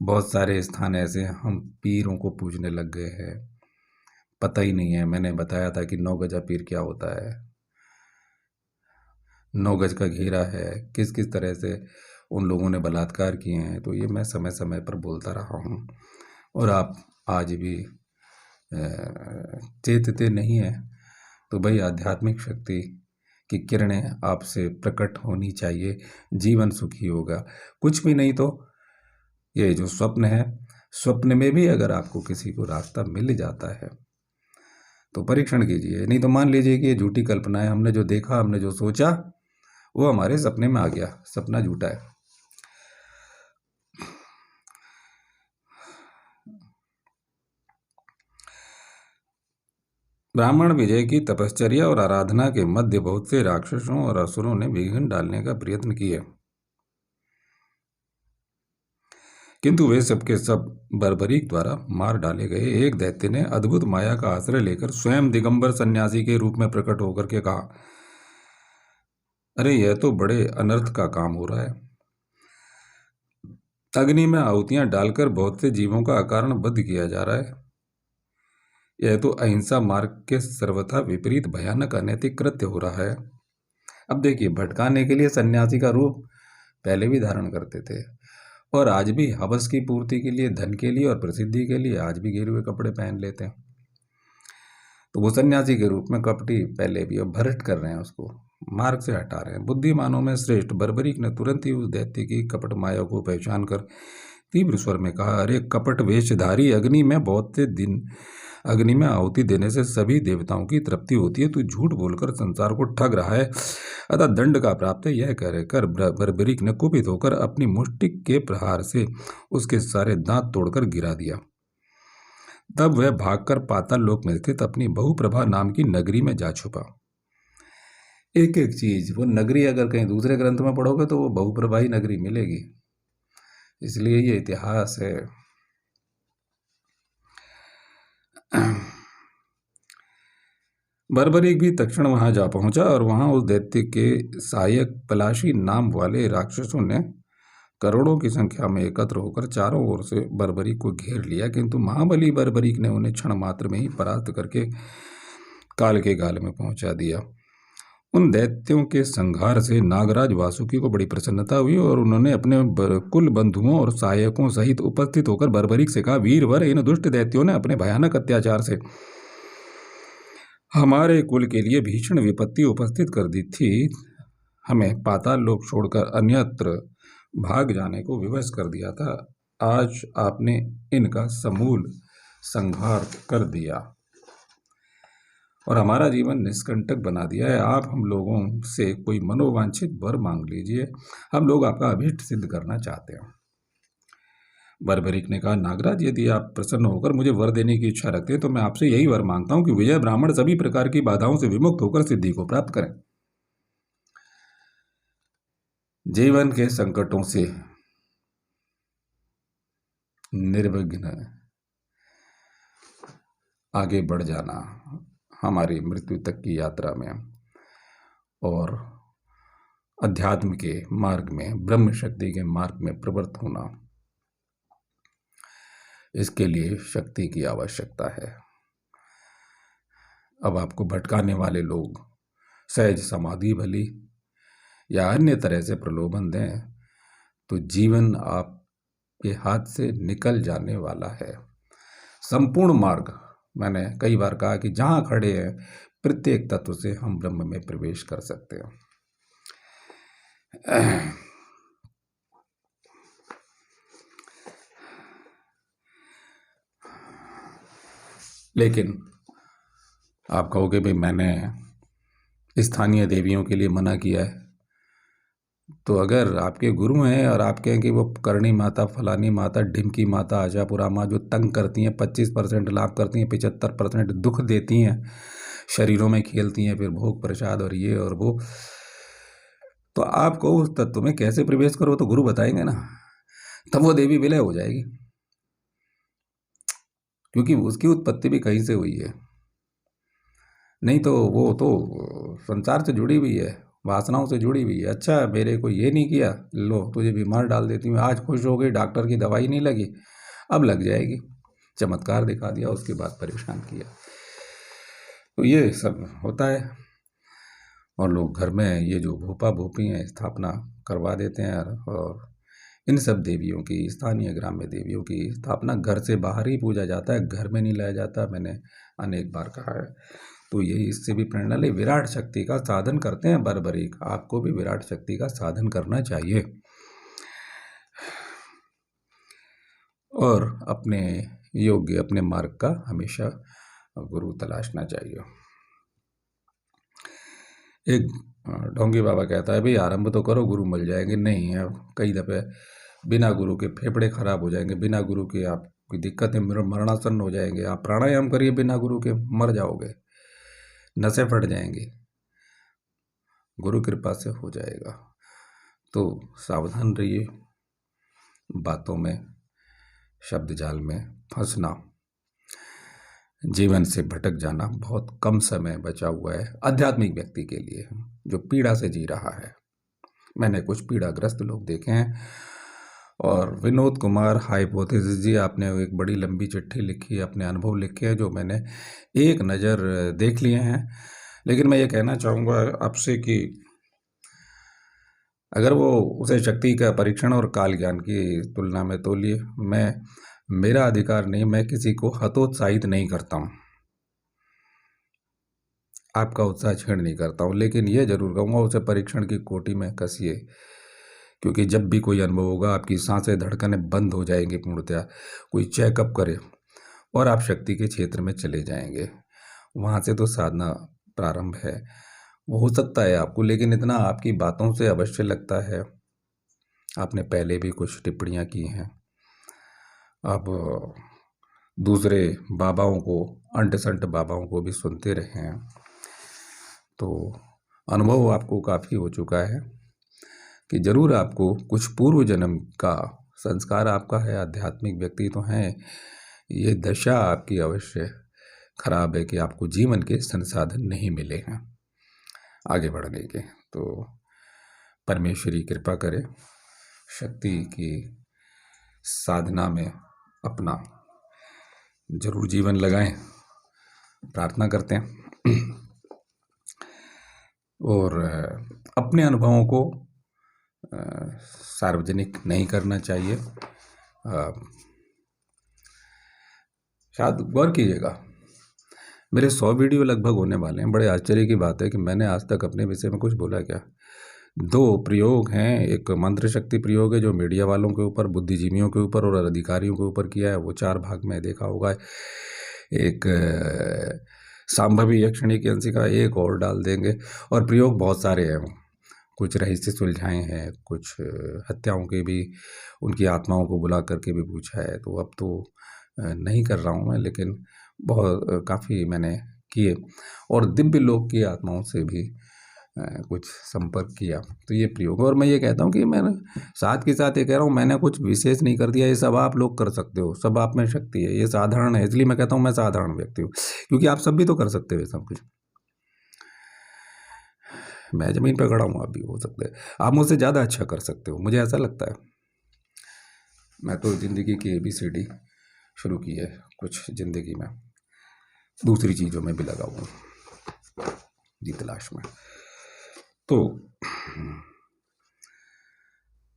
बहुत सारे स्थान ऐसे हम पीरों को पूजने लग गए हैं, पता ही नहीं है। मैंने बताया था कि 9 गजा पीर क्या होता है, 9 गज का घेरा है, किस किस तरह से उन लोगों ने बलात्कार किए हैं। तो ये मैं समय समय पर बोलता रहा हूँ, और आप आज भी चेतते नहीं हैं। तो भाई आध्यात्मिक शक्ति की किरणें आपसे प्रकट होनी चाहिए, जीवन सुखी होगा। कुछ भी नहीं तो ये जो स्वप्न है, स्वप्न में भी अगर आपको किसी को रास्ता मिल जाता है तो परीक्षण कीजिए। नहीं तो मान लीजिए कि ये झूठी कल्पना है, हमने जो देखा, हमने जो सोचा वो हमारे सपने में आ गया, सपना झूठा है। ब्राह्मण विजय की तपश्चर्या और आराधना के मध्य बहुत से राक्षसों और असुरों ने विघ्न डालने का प्रयत्न किया, किंतु वे सबके सब बर्बरीक द्वारा मार डाले गए। एक दैत्य ने अद्भुत माया का आश्रय लेकर स्वयं दिगंबर सन्यासी के रूप में प्रकट होकर के कहा, अरे यह तो बड़े अनर्थ का काम हो रहा है। अग्नि में आहुतियां डालकर बहुत से जीवों का अकारण वध किया जा रहा है। यह तो अहिंसा मार्ग के सर्वथा विपरीत भयानक अनैतिक कृत्य हो रहा है। अब देखिए, भटकाने के लिए सन्यासी का रूप पहले भी धारण करते थे, और आज भी हवस की पूर्ति के लिए, धन के लिए और प्रसिद्धि के लिए आज भी गेरुए कपड़े पहन लेते हैं। तो वो सन्यासी के रूप में कपटी पहले भी, और भ्रष्ट कर रहे हैं, उसको मार्ग से हटा रहे हैं। बुद्धिमानों में श्रेष्ठ बर्बरीक ने तुरंत ही उस दैत्य की कपट माया को पहचान कर तीव्र स्वर में कहा, अरे कपट वेशधारी, अग्नि में बहुत से दिन अग्नि में आहुति देने से सभी देवताओं की तृप्ति होती है। तू झूठ बोलकर संसार को ठग रहा है, अतः दंड का प्राप्त है। यह कहकर बर्बरीक ने कुपित होकर अपनी मुष्टि के प्रहार से उसके सारे दांत तोड़कर गिरा दिया। तब वह भागकर पाताल लोक में स्थित अपनी बहुप्रभा नाम की नगरी में जा छुपा। एक एक चीज, वो नगरी अगर कहीं दूसरे ग्रंथ में पढ़ोगे तो वो बहुप्रभाई नगरी मिलेगी, इसलिए ये इतिहास है। बर्बरीक भी तक्षण वहां जा पहुंचा और वहां उस दैत्य के सहायक पलाशी नाम वाले राक्षसों ने करोड़ों की संख्या में एकत्र होकर चारों ओर से बर्बरीक को घेर लिया, किंतु महाबली बर्बरीक ने उन्हें क्षण मात्र में ही परास्त करके काल के गाल में पहुंचा दिया। उन दैत्यों के संहार से नागराज वासुकी को बड़ी प्रसन्नता हुई और उन्होंने अपने कुल बंधुओं और सहायकों सहित उपस्थित होकर बर्बरीक से कहा, वीरवर, इन दुष्ट दैत्यों ने अपने भयानक अत्याचार से हमारे कुल के लिए भीषण विपत्ति उपस्थित कर दी थी। हमें पाताल लोक छोड़कर अन्यत्र भाग जाने को विवश कर दिया था। आज आपने इनका समूल संहार कर दिया और हमारा जीवन निष्कंटक बना दिया है। आप हम लोगों से कोई मनोवांछित वर मांग लीजिए, हम लोग आपका अभीष्ट सिद्ध करना चाहते हैं। बर्बरीक ने कहा, नागराज, यदि आप प्रसन्न होकर मुझे वर देने की इच्छा रखते हैं तो मैं आपसे यही वर मांगता हूं कि विजय ब्राह्मण सभी प्रकार की बाधाओं से विमुक्त होकर सिद्धि को प्राप्त करें, जीवन के संकटों से निर्विघ्न आगे बढ़ जाना हमारी मृत्यु तक की यात्रा में, और अध्यात्म के मार्ग में, ब्रह्म शक्ति के मार्ग में प्रवृत्त होना, इसके लिए शक्ति की आवश्यकता है। अब आपको भटकाने वाले लोग सहज समाधि भली या अन्य तरह से प्रलोभन दें तो जीवन आपके हाथ से निकल जाने वाला है। संपूर्ण मार्ग, मैंने कई बार कहा कि जहां खड़े हैं प्रत्येक तत्व से हम ब्रह्म में प्रवेश कर सकते हैं। लेकिन आप कहोगे भाई मैंने स्थानीय देवियों के लिए मना किया है, तो अगर आपके गुरु हैं और आप कहें कि वो करणी माता, फलानी माता, ढिमकी माता, आजापुरा माँ जो तंग करती हैं, 25% लाभ करती हैं, 75% दुख देती हैं, शरीरों में खेलती हैं, फिर भोग प्रसाद और ये और वो, तो आपको उस तत्व में कैसे प्रवेश करो तो गुरु बताएंगे ना। तब वो देवी विलय हो जाएगी, क्योंकि उसकी उत्पत्ति भी कहीं से हुई है। नहीं तो वो तो संसार से जुड़ी हुई है, वासनाओं से जुड़ी हुई है। अच्छा, मेरे को ये नहीं किया, लो तुझे बीमार डाल देती हूँ। आज खुश हो गई, डॉक्टर की दवाई नहीं लगी, अब लग जाएगी। चमत्कार दिखा दिया, उसके बाद परेशान किया। तो ये सब होता है, और लोग घर में ये जो भूपा भूपी हैं स्थापना करवा देते हैं, और इन सब देवियों की, स्थानीय ग्राम्य देवियों की स्थापना घर से बाहर ही पूजा जाता है, घर में नहीं लाया जाता। मैंने अनेक बार कहा है। तो ये इससे भी प्रेरणा ले, विराट शक्ति का साधन करते हैं बर्बरीक, आपको भी विराट शक्ति का साधन करना चाहिए और अपने योग्य, अपने मार्ग का हमेशा गुरु तलाशना चाहिए। एक ढोंगी बाबा कहता है, भाई आरंभ तो करो, गुरु मिल जाएंगे। नहीं है, कई दफे बिना गुरु के फेफड़े खराब हो जाएंगे, बिना गुरु के आपकी दिक्कतें, मरणासन हो जाएंगे। आप प्राणायाम करिए बिना गुरु के, मर जाओगे, नसें फट जाएंगी, गुरु कृपा से हो जाएगा। तो सावधान रहिए, बातों में, शब्द जाल में फंसना, जीवन से भटक जाना बहुत कम समय बचा हुआ है आध्यात्मिक व्यक्ति के लिए जो पीड़ा से जी रहा है। मैंने कुछ पीड़ाग्रस्त लोग देखे हैं। और विनोद कुमार हाइपोथेसिस जी, आपने एक बड़ी लंबी चिट्ठी लिखी, अपने अनुभव लिखे हैं जो मैंने एक नज़र देख लिए हैं। लेकिन मैं ये कहना चाहूँगा आपसे कि अगर वो उसे शक्ति का परीक्षण और काल ज्ञान की तुलना में तोलिए, मेरा अधिकार नहीं, मैं किसी को हतोत्साहित नहीं करता हूँ, आपका उत्साह छीण नहीं करता हूँ, लेकिन ये जरूर कहूँगा उसे परीक्षण की कोटि में कसिए, क्योंकि जब भी कोई अनुभव होगा आपकी सांसें, धड़कनें बंद हो जाएंगी पूर्णतया। कोई चेकअप करे, और आप शक्ति के क्षेत्र में चले जाएंगे। वहाँ से तो साधना प्रारंभ है। वो हो सकता है आपको, लेकिन इतना आपकी बातों से अवश्य लगता है, आपने पहले भी कुछ टिप्पणियाँ की हैं, आप दूसरे बाबाओं को, अंट संट बाबाओं को भी सुनते रहे हैं, तो अनुभव आपको काफ़ी हो चुका है कि जरूर आपको कुछ पूर्व जन्म का संस्कार आपका है, आध्यात्मिक व्यक्ति तो हैं। ये दशा आपकी अवश्य खराब है कि आपको जीवन के संसाधन नहीं मिले हैं आगे बढ़ने के। तो परमेश्वरी कृपा करे, शक्ति की साधना में अपना जरूर जीवन लगाएं, प्रार्थना करते हैं। और अपने अनुभवों को सार्वजनिक नहीं करना चाहिए। शायद गौर कीजिएगा, मेरे 100 वीडियो लगभग होने वाले हैं। बड़े आश्चर्य की बात है कि मैंने आज तक अपने विषय में कुछ बोला क्या। 2 प्रयोग हैं, एक मंत्र शक्ति प्रयोग है जो मीडिया वालों के ऊपर, बुद्धिजीवियों के ऊपर और अधिकारियों के ऊपर किया है, वो 4 भाग में देखा होगा। एक सांभवी यक्षिणी की अंशिका, एक और डाल देंगे। और प्रयोग बहुत सारे हैं, कुछ रहस्य सुलझाए हैं, कुछ हत्याओं के भी, उनकी आत्माओं को बुला करके भी पूछा है। तो अब तो नहीं कर रहा हूँ मैं, लेकिन बहुत काफ़ी मैंने किए, और दिव्य लोक की आत्माओं से भी कुछ संपर्क किया। तो ये प्रयोग, और मैं ये कहता हूँ कि मैंने साथ के साथ ये कह रहा हूँ, मैंने कुछ विशेष नहीं कर दिया, ये सब आप लोग कर सकते हो, सब आप में शक्ति है, ये साधारण है। इसलिए मैं कहता हूँ मैं साधारण व्यक्ति हूँ, क्योंकि आप सब भी तो कर सकते हो सब कुछ। मैं ज़मीन पर खड़ा हूँ, आप भी हो सकते हैं, आप मुझसे ज़्यादा अच्छा कर सकते हो, मुझे ऐसा लगता है। मैं तो ज़िंदगी की ABCD शुरू की है, कुछ ज़िंदगी में दूसरी चीज़ों में भी लगा हुआ जी तलाश में। तो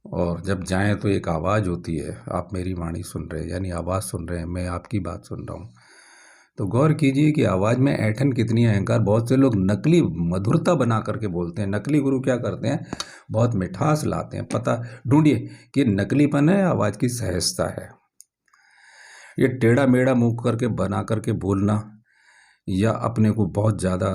और जब जाएं तो एक आवाज़ होती है, आप मेरी वाणी सुन रहे हैं, यानी आवाज़ सुन रहे हैं, मैं आपकी बात सुन रहा हूँ। तो गौर कीजिए कि आवाज़ में ऐंठन कितनी है, अहंकार। बहुत से लोग नकली मधुरता बना करके बोलते हैं। नकली गुरु क्या करते हैं, बहुत मिठास लाते हैं। पता ढूंढिए कि नकलीपन है, आवाज़ की सहजता है। ये टेढ़ा मेढ़ा मुंह करके बना करके बोलना, या अपने को बहुत ज़्यादा,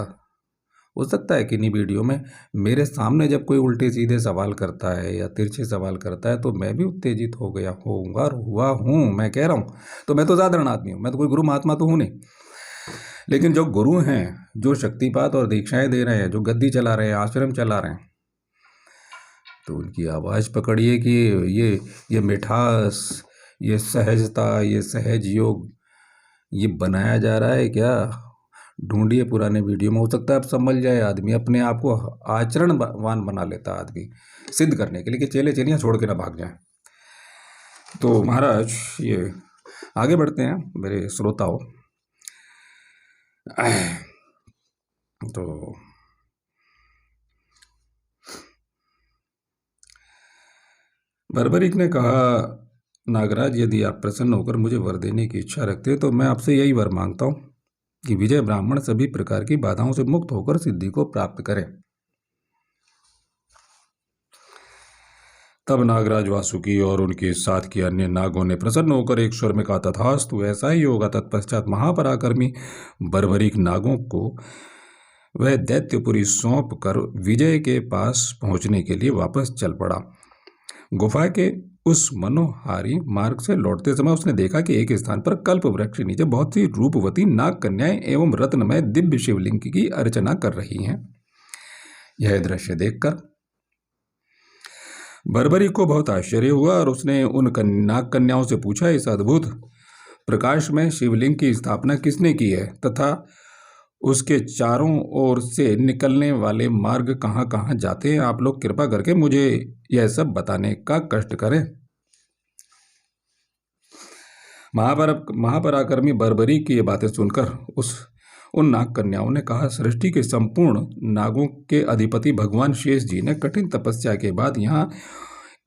हो सकता है कि नहीं वीडियो में मेरे सामने जब कोई उल्टे सीधे सवाल करता है या तिरछे सवाल करता है तो मैं भी उत्तेजित हो गया होऊंगा और हुआ हूँ, मैं कह रहा हूँ। तो मैं तो साधारण आदमी हूँ, मैं तो कोई गुरु महात्मा तो हूँ नहीं। लेकिन जो गुरु हैं, जो शक्तिपात और दीक्षाएं दे रहे हैं, जो गद्दी चला रहे हैं, आश्रम चला रहे हैं, तो उनकी आवाज़ पकड़िए कि ये मिठास, ये सहजता, ये सहज योग, ये बनाया जा रहा है क्या। ढूंढिए पुराने वीडियो में, हो सकता है आप समझ जाए आदमी, अपने आप को आचरणवान बना लेता आदमी, सिद्ध करने के लिए कि चेले चेलियाँ छोड़ के ना भाग जाएं। तो महाराज ये आगे बढ़ते हैं मेरे श्रोताओं। तो बर्बरीक ने कहा, नागराज यदि आप प्रसन्न होकर मुझे वर देने की इच्छा रखते हैं तो मैं आपसे यही वर मांगता हूँ कि विजय ब्राह्मण सभी प्रकार की बाधाओं से मुक्त होकर सिद्धि को प्राप्त करें। तब नागराज वासुकी और उनके साथ के अन्य नागों ने प्रसन्न होकर एक स्वर में कहा, तथास्तु, ऐसा ही होगा। तत्पश्चात महापराक्रमी बर्बरीक नागों को वह दैत्यपुरी सौंप कर विजय के पास पहुंचने के लिए वापस चल पड़ा। गुफा के उस मनोहारी मार्ग से लौटते समय उसने देखा कि एक स्थान पर कल्प वृक्ष नीचे बहुत सी रूपवती नाग कन्याएं एवं रत्नमय दिव्य शिवलिंग की अर्चना कर रही हैं। यह दृश्य देखकर बर्बरी को बहुत आश्चर्य हुआ और उसने उन नाग कन्याओं से पूछा, इस अद्भुत प्रकाश में शिवलिंग की स्थापना किसने की है तथा उसके चारों ओर से निकलने वाले मार्ग कहाँ कहाँ जाते हैं? आप लोग कृपा करके मुझे यह सब बताने का कष्ट करें। महापराक्रमी बर्बरी की ये बातें सुनकर उन नाग कन्याओं ने कहा, सृष्टि के संपूर्ण नागों के अधिपति भगवान शेष जी ने कठिन तपस्या के बाद यहाँ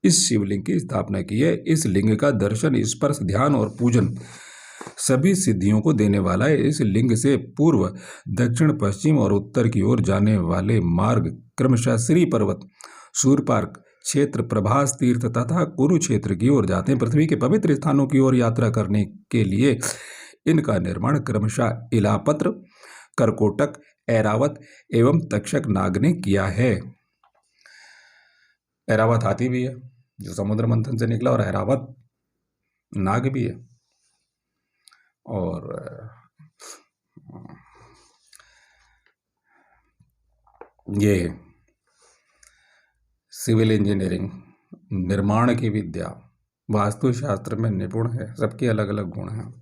इस शिवलिंग की स्थापना की है। इस लिंग का दर्शन, स्पर्श, ध्यान और पूजन सभी सिद्धियों को देने वाला है। इस लिंग से पूर्व, दक्षिण, पश्चिम और उत्तर की ओर जाने वाले मार्ग क्रमशः श्री पर्वत, सूर्यपार्क क्षेत्र, प्रभास तीर्थ तथा कुरुक्षेत्र की ओर जाते हैं। पृथ्वी के पवित्र स्थानों की ओर यात्रा करने के लिए इनका निर्माण क्रमशः इलापत्र, करकोटक, ऐरावत एवं तक्षक नाग ने किया है। ऐरावत हाथी भी है जो समुद्र मंथन से निकला, और ऐरावत नाग भी है। और ये सिविल इंजीनियरिंग, निर्माण की विद्या, वास्तुशास्त्र में निपुण है। सबके अलग अलग गुण हैं।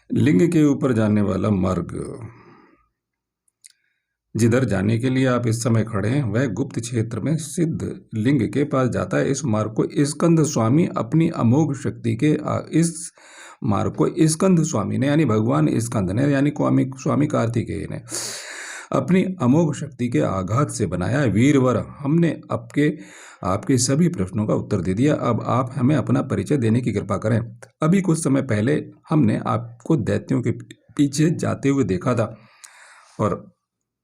लिंग के ऊपर जाने वाला मार्ग, जिधर जाने के लिए आप इस समय खड़े हैं वह गुप्त क्षेत्र में सिद्ध लिंग के पास जाता है। इस मार्ग को स्कंद स्वामी अपनी अमोघ शक्ति के इस मार्ग को स्कंद स्वामी ने, यानी भगवान स्कंद ने, यानी स्वामी कार्तिकेय ने अपनी अमोघ शक्ति के आघात से बनाया है। वीरवर, हमने आपके सभी प्रश्नों का उत्तर दे दिया। अब आप हमें अपना परिचय देने की कृपा करें। अभी कुछ समय पहले हमने आपको दैत्यों के पीछे जाते हुए देखा था, और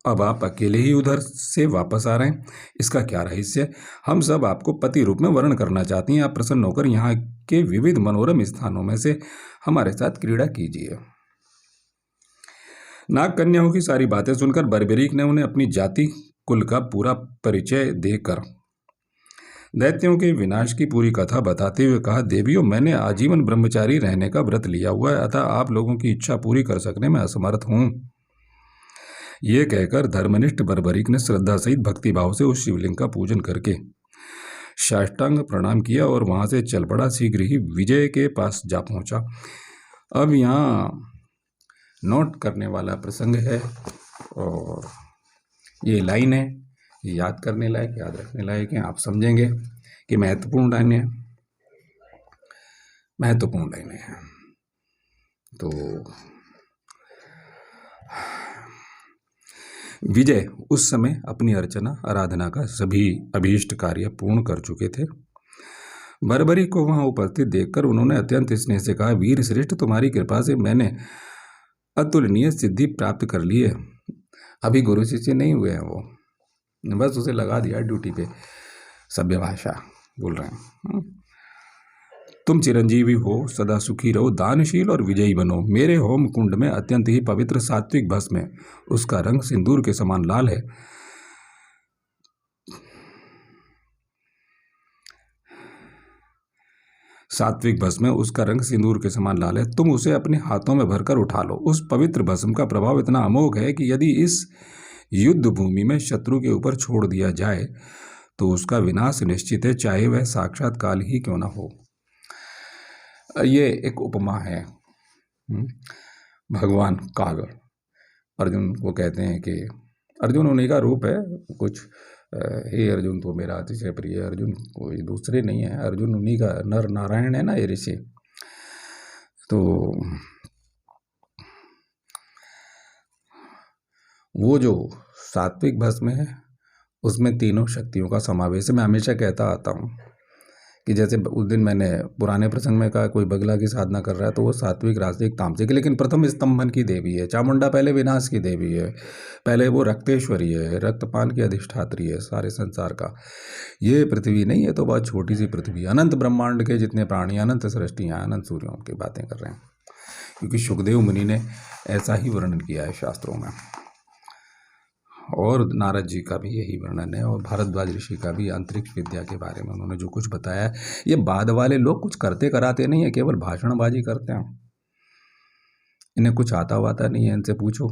अब आप अकेले ही उधर से वापस आ रहे हैं। इसका क्या रहस्य है? हम सब आपको पति रूप में वर्ण करना चाहती हैं। आप प्रसन्न होकर यहाँ के विविध मनोरम स्थानों में से हमारे साथ क्रीड़ा कीजिए। नाग कन्याओं की सारी बातें सुनकर बर्बरीक ने उन्हें अपनी जाति कुल का पूरा परिचय देकर दैत्यों के विनाश की पूरी कथा बताते हुए कहा, देवियों, मैंने आजीवन ब्रह्मचारी रहने का व्रत लिया हुआ है, अतः आप लोगों की इच्छा पूरी कर सकने में असमर्थ हूं। ये कहकर धर्मनिष्ठ बर्बरीक ने श्रद्धा सहित भक्तिभाव से उस शिवलिंग का पूजन करके साष्टांग प्रणाम किया और वहां से चल पड़ा। शीघ्र ही विजय के पास जा पहुंचा। अब यहाँ नोट करने वाला प्रसंग है, और ये लाइन है, ये याद करने लायक, याद रखने लायक है। आप समझेंगे कि महत्वपूर्ण लाइन है, महत्वपूर्ण लाइन है। तो विजय उस समय अपनी अर्चना आराधना का सभी अभीष्ट कार्य पूर्ण कर चुके थे। बर्बरी को वहां उपस्थित देखकर उन्होंने अत्यंत स्नेह से कहा, वीर श्रेष्ठ, तुम्हारी कृपा से मैंने अतुलनीय सिद्धि प्राप्त कर ली है। अभी गुरु शिष्य नहीं हुए हैं वो, बस उसे लगा दिया ड्यूटी पे, सभ्य भाषा बोल रहे हैं। तुम चिरंजीवी हो, सदा सुखी रहो, दानशील और विजयी बनो। मेरे होम कुंड में अत्यंत ही पवित्र सात्विक भस्म है, उसका रंग सिंदूर के समान लाल है। सात्विक भस्म है, उसका रंग सिंदूर के समान लाल है। तुम उसे अपने हाथों में भरकर उठा लो। उस पवित्र भस्म का प्रभाव इतना अमोघ है कि यदि इस युद्ध भूमि में शत्रु के ऊपर छोड़ दिया जाए तो उसका विनाश निश्चित है, चाहे वह साक्षात काल ही क्यों ना हो। ये एक उपमा है। भगवान काल, अर्जुन को कहते हैं कि अर्जुन उन्हीं का रूप है कुछ, हे अर्जुन तो मेरा अतिशय प्रिय। अर्जुन कोई दूसरे नहीं है, अर्जुन उन्हीं का नर नारायण है ना, ये ऋषि। तो वो जो सात्विक भस्म है उसमें तीनों शक्तियों का समावेश है। मैं हमेशा कहता आता हूँ कि जैसे उस दिन मैंने पुराने प्रसंग में कहा, कोई बगला की साधना कर रहा है तो वो सात्विक, राजसिक, तामसिक, लेकिन प्रथम स्तंभन की देवी है। चामुंडा पहले विनाश की देवी है, पहले वो रक्तेश्वरी है, रक्तपान की अधिष्ठात्री है सारे संसार का। ये पृथ्वी नहीं है तो बहुत छोटी सी पृथ्वी, अनंत ब्रह्मांड के जितने प्राणी, अनंत सृष्टियाँ, अनंत सूर्यों की बातें कर रहे हैं, क्योंकि सुखदेव मुनि ने ऐसा ही वर्णन किया है शास्त्रों में, और नारद जी का भी यही वर्णन है, और भारद्वाज ऋषि का भी अंतरिक्ष विद्या के बारे में उन्होंने जो कुछ बताया है। ये बाद वाले लोग कुछ करते कराते नहीं है, केवल भाषणबाजी करते हैं। इन्हें कुछ आता वाता नहीं है, इनसे पूछो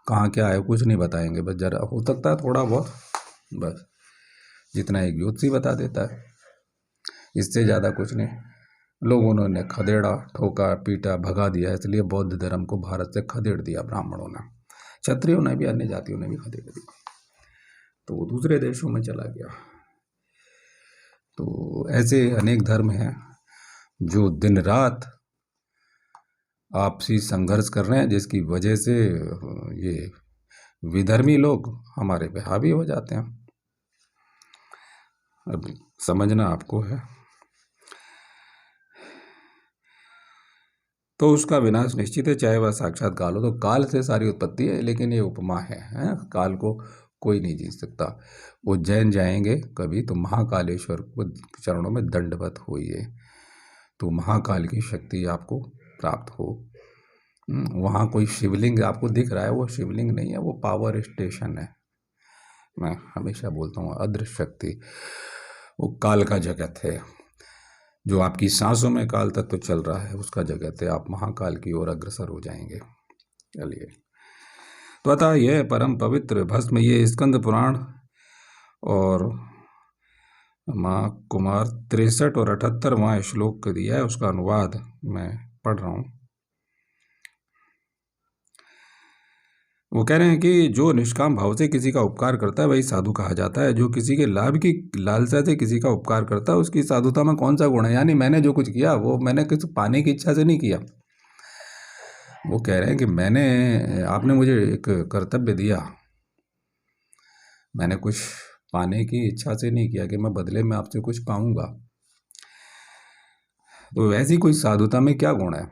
कहाँ क्या है, कुछ नहीं बताएंगे। बस जरा हो सकता है थोड़ा बहुत, बस जितना एक ज्योतिषी बता देता है, इससे ज़्यादा कुछ नहीं। लोगों ने खदेड़ा, ठोका, पीटा, भगा दिया, इसलिए बौद्ध धर्म को भारत से खदेड़ दिया ब्राह्मणों ने, क्षत्रियों ने भी, अन्य जातियों ने भी खदेड़ दिया, तो वो दूसरे देशों में चला गया। तो ऐसे अनेक धर्म हैं जो दिन रात आपसी संघर्ष कर रहे हैं, जिसकी वजह से ये विधर्मी लोग हमारे पे हावी हो जाते हैं। अब समझना आपको है। तो उसका विनाश निश्चित है, चाहे वह साक्षात काल हो। तो काल से सारी उत्पत्ति है, लेकिन ये उपमा है, काल को कोई नहीं जीत सकता। उज्जैन जाएंगे कभी तो महाकालेश्वर को चरणों में दंडवत होइए, तो महाकाल की शक्ति आपको प्राप्त हो। वहाँ कोई शिवलिंग आपको दिख रहा है, वो शिवलिंग नहीं है, वो पावर स्टेशन है। मैं हमेशा बोलता हूँ अदृश्य शक्ति, वो काल का जगत है। जो आपकी सांसों में काल तत्व चल रहा है उसका जगत है। आप महाकाल की ओर अग्रसर हो जाएंगे। चलिए, तो अतः यह परम पवित्र भस्म, ये स्कंद पुराण और माँ कुमार 63 और 78वां श्लोक दिया है, उसका अनुवाद मैं पढ़ रहा हूँ। वो कह रहे हैं कि जो निष्काम भाव से किसी का उपकार करता है वही साधु कहा जाता है। जो किसी के लाभ की लालसा से किसी का उपकार करता है उसकी साधुता में कौन सा गुण है। यानी मैंने जो कुछ किया वो मैंने किसी पाने की इच्छा से नहीं किया। वो कह रहे हैं कि आपने मुझे एक कर्तव्य दिया, मैंने कुछ पाने की इच्छा से नहीं किया कि मैं बदले में आपसे कुछ पाऊंगा। तो ऐसी कोई साधुता में क्या गुण है।